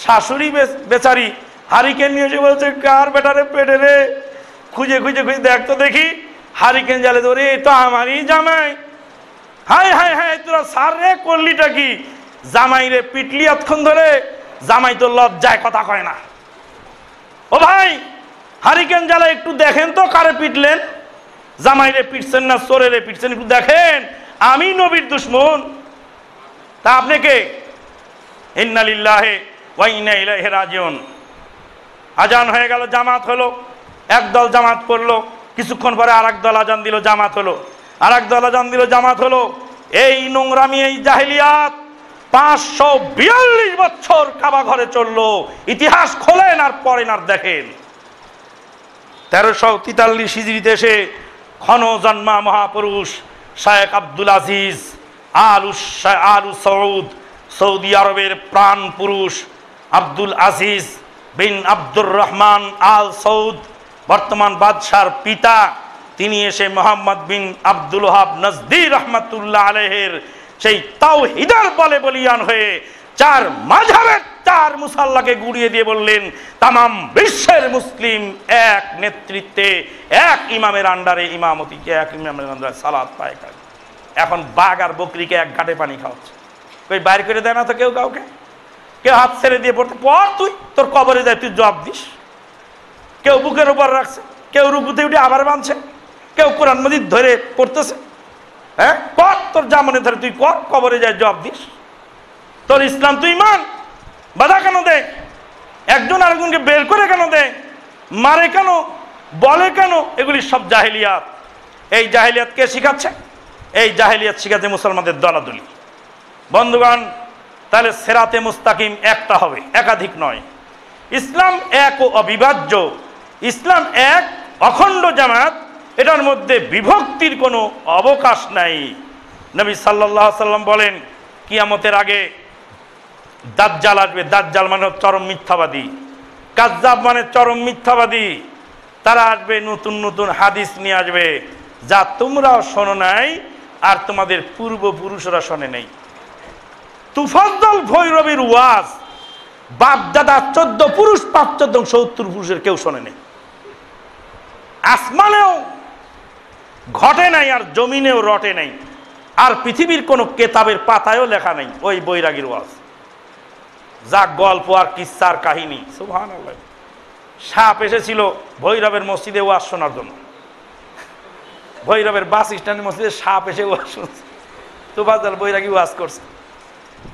শাশুড়ি বেচারি হারিকেন নিয়ে এসে বলছে, কার বেটারে পেটে রে, খুঁজে খুঁজে খুঁজে দেখতো দেখি। হারিকেন জ্বালে ধরে, তো আমারই জামাই। হায় হায় হায়, তোরা সার রে করলিটা কি? জামাই রে পিটলি এতক্ষণ ধরে, জামাই তো লজ্জায় কথা কয় না। ও ভাই, হারিকেন জ্বালা একটু দেখেন তো কারে পিটলেন? জামাই রে পিটছেন না চোরে রে পিটছেন? একটু দেখেন, আমি নবীর দুশমন। তা আপনি কে? ইন্না লিল্লাহি ওয়া ইন্না ইলাইহি রাজিউন। আজান হয়ে গেল, জামাত হলো, একদল জামাত পড়লো, কিছুক্ষণ পরে আর এক দল আজান দিল, জামাত হলো, আর এক দল আজান দিল, জামাত হলো। এই নোংরামি, এই জাহেলিয়াত 542 বছর কাবা ঘরে চললো। ইতিহাস খোলেন আর পড়েন আর দেখেন। 1343 হিজরিতে এসে ক্ষণ জন্মা মহাপুরুষ শায়েখ আব্দুল আজিজ আলু সৌদ, সৌদি আরবের প্রাণ পুরুষ আব্দুল আজিজ বিন আব্দুর রহমান আল সৌদ, বর্তমান বাদশার পিতা, তিনি এসে মোহাম্মদ বিন আব্দুল ওয়াহাব নজদি রহমাতুল্লাহ আলাইহির সেই তাওহীদের বলে বলিয়ান হয়ে 4 মাযহাবের 4 মুসাল্লাকে গুড়িয়ে দিয়ে বললেন, তামাম বিশ্বের মুসলিম এক নেতৃত্বে, এক ইমামের আন্ডারে ইমামতিকে, এক ইমামের আন্ডারে সালাত পায়। এখন বাঘ আর বকরিকে এক ঘাটে পানি খাওয়াচ্ছে। কই বাইর করে দেয় না তো কেউ কাউকে? কেউ হাত ছেড়ে দিয়ে পড়তে, পর তুই তোর কবরে যায়, তুই জবাব দিস। কেউ বুকের উপর রাখছে, কেউ রুকুতে উঠে আবার বাঁধছে, কেউ কোরআন মাজিদ ধরে পড়তেছে। হ্যাঁ, পর তোর জামনে ধরে তুই কর, কবরে যায় জবাব দিস। তোর ইসলাম তুই মান, বাধা কেন দেয়? একজন আরেকজনকে বের করে কেন দেয়? মারে কেন? বলে কেন? এগুলি সব জাহেলিয়াত। এই জাহেলিয়াত কে শিখাচ্ছে? এই জাহেলিয়াত শিখাচ্ছে মুসলমানদের দলাদলি। বন্ধুগণ, তাহলে সিরাতে মুস্তাকিম একটা হবে, একাধিক নয়। ইসলাম এক ও অবিভাজ্য, ইসলাম এক অখণ্ড জামাত, এটার মধ্যে বিভক্তির কোনো অবকাশ নাই। নবী সাল্লাল্লাহু আলাইহি সাল্লাম বলেন, কিয়ামতের আগে দাজ্জাল আসবে। দাজ্জাল মানে চরম মিথ্যাবাদী, কাজ্জাব মানে চরম মিথ্যাবাদী। তারা আসবে, নতুন নতুন হাদিস নিয়ে আসবে, যা তোমরাও শোনো নাই আর তোমাদের পূর্বপুরুষরা শোনে নাই। তুফাজ্জল ভৈরবীর ওয়াজ বাপ দাদা 14 পুরুষ, 5 14 70 পুরুষের কেউ শোনে নাই। আসমানেও ঘটে নাই আর জমিনেও রটে নাই, আর পৃথিবীর কোনো কেতাবের পাতায়ও লেখা নাই ওই বৈরাগীর ওয়াজ, যা গল্প আর কিস্সার কাহিনী। সুবহানাল্লাহ। সাপ এসেছিল ভৈরবের মসজিদে ওয়াজ শোনার জন্য। ভৈরবের বাস স্ট্যান্ডের মসজিদে সাপ এসে ওয়াজ শুনছে, তুফাজ্জল বৈরাগী ওয়াজ করছে।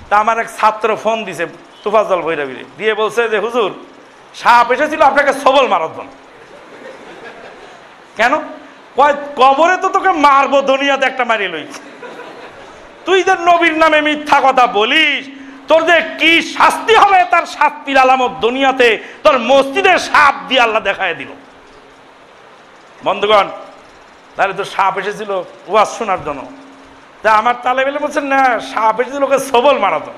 তা আমার এক ছাত্র ফোন দিছে তুফাজ্জল ভৈরবীরে, দিয়ে বলছে যে হুজুর, সাপ এসেছিল আপনাকে সবল মারার জন্য। কেন? কয়, কবরে তো তোকে মারবো, দুনিয়াতে একটা মারিয়ে লইছে। তুই যে নবীর নামে মিথ্যা কথা বলিস, তোর যে কি শাস্তি হবে তার শাস্তির আলামত দুনিয়াতে তোর মসজিদে সাপ দিয়ে আল্লাহ দেখায় দিল। বন্ধুগণ, তাহলে তো সাপ এসেছিল ওয়াজ শোনার জন্য। তা আমার তালেবেলে বলছেন না, সাপ এসেছিল ওকে সবল মারাতো।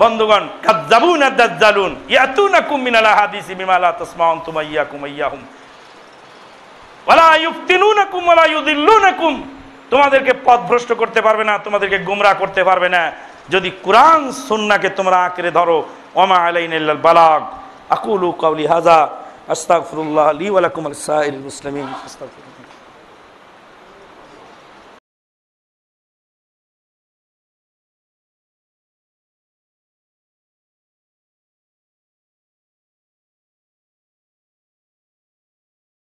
বন্ধুগণ, কাযযাবুনা দাজ্জালুন ইয়াতুনাকুম মিনাল আহাদিসি বিমা লা তাসমাউন তুমাইয়াকুম ইয়াহুম ওয়ালা ইফতিনুনাকুম ওয়ালা ইউদিল্লুনাকুম। তোমাদেরকে পথভ্রষ্ট করতে পারবে না, তোমাদেরকে গোমরাহ করতে পারবে না, যদি কুরআন সুন্নাহকে তোমরা আঁকড়ে ধরো। ওমা আলাইনা ইল্লাল বালাগ। আকুলু কাওলি হাযা আস্তাগফিরুল্লাহ লি ওয়া লাকুম ওয়া লিসাইরিল মুসলিমিন।